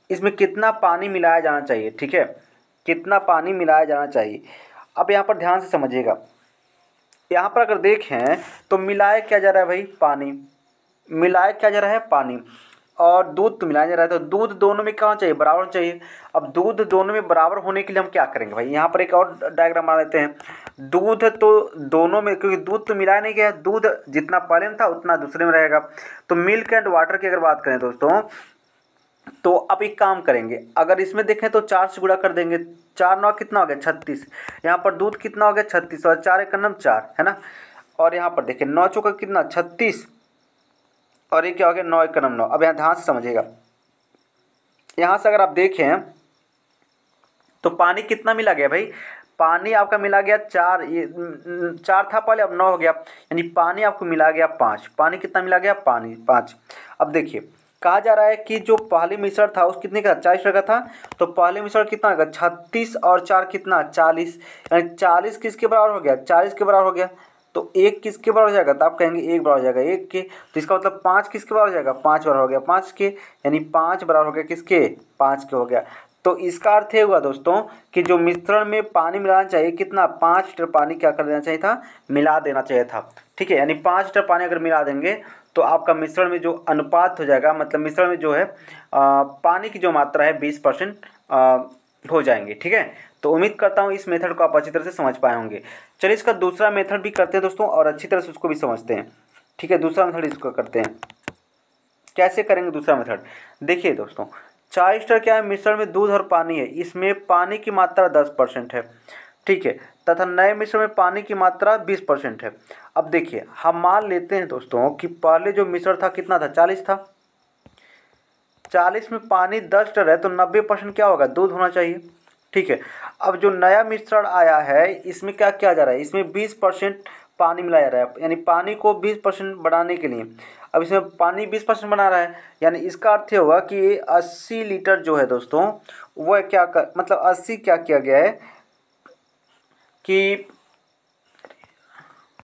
इसमें कितना पानी मिलाया जाना चाहिए, ठीक है, कितना पानी मिलाया जाना चाहिए। अब यहाँ पर ध्यान से समझिएगा, यहाँ पर अगर देखें तो मिलाया क्या जा रहा है भाई पानी, मिलाया क्या जा रहा है पानी, और दूध तो मिलाया जा रहा है, तो दूध दोनों में क्या होना चाहिए बराबर होना चाहिए। अब दूध दोनों में बराबर होने के लिए हम क्या करेंगे भाई, यहाँ पर एक और डायग्राम बना लेते हैं। दूध तो दोनों में, क्योंकि दूध तो मिलाया नहीं गया, दूध जितना पहले में था उतना दूसरे में रहेगा। तो मिल्क एंड वाटर की अगर बात करें दोस्तों, तो अब एक काम करेंगे, अगर इसमें देखें तो 4 से गुणा कर देंगे, 4 9 कितना हो गया 36। यहाँ पर दूध कितना हो गया 36 और 4 एक नम 4 है ना। और यहाँ पर देखिए 9 चौका कितना 36 और ये क्या हो गया 9 एक नम 9। अब यहाँ ध्यान से समझिएगा, यहाँ से अगर आप देखें तो पानी कितना मिला गया भाई, पानी आपका मिला गया 4, ये 4 था पहले अब 9 हो गया, यानी पानी आपको मिला गया 5। पानी कितना मिला गया पानी 5। अब देखिए कहा जा रहा है कि जो पहले मिश्रण था उस कितने का 40 का था, तो पहले मिश्रण कितना होगा 36 और 4 कितना 40, यानी 40 किसके बराबर हो गया 40 के बराबर हो गया। तो 1 किसके बराबर हो जाएगा, तो आप कहेंगे 1 बराबर हो जाएगा 1 के, तो इसका मतलब 5 किसके बराबर हो जाएगा 5 बराबर हो गया 5 के, यानी 5 बराबर हो गया किसके 5 के हो गया। तो इसका अर्थ ये हुआ दोस्तों कि जो मिश्रण में पानी मिलाना चाहिए कितना 5 लीटर पानी क्या कर देना चाहिए था, मिला देना चाहिए था, ठीक है। यानी 5 लीटर पानी अगर मिला देंगे तो आपका मिश्रण में जो अनुपात हो जाएगा, मतलब मिश्रण में जो है पानी की जो मात्रा है 20% हो जाएंगे, ठीक है। तो उम्मीद करता हूँ इस मेथड को आप अच्छी तरह से समझ पाए होंगे। चलिए इसका दूसरा मेथड भी करते हैं दोस्तों और अच्छी तरह से उसको भी समझते हैं, ठीक है, दूसरा मेथड इसको करते हैं। कैसे करेंगे दूसरा मेथड? देखिए दोस्तों, चाय स्टर क्या है, मिश्रण में दूध और पानी है, इसमें पानी की मात्रा 10% है, ठीक है, तथा नए मिश्रण में पानी की मात्रा 20% है। अब देखिए, हम मान लेते हैं दोस्तों कि पहले जो मिश्रण था कितना था, 40 था, 40 में पानी 10 लीटर है, तो 90% क्या होगा, दूध होना चाहिए, ठीक है। अब जो नया मिश्रण आया है इसमें क्या किया जा रहा है, इसमें 20% पानी मिलाया जा रहा है, यानी पानी को 20% बढ़ाने के लिए अब इसमें पानी 20% बना रहा है, यानी इसका अर्थ ये होगा कि 80 लीटर जो है दोस्तों, वह क्या मतलब 80 क्या किया गया है कि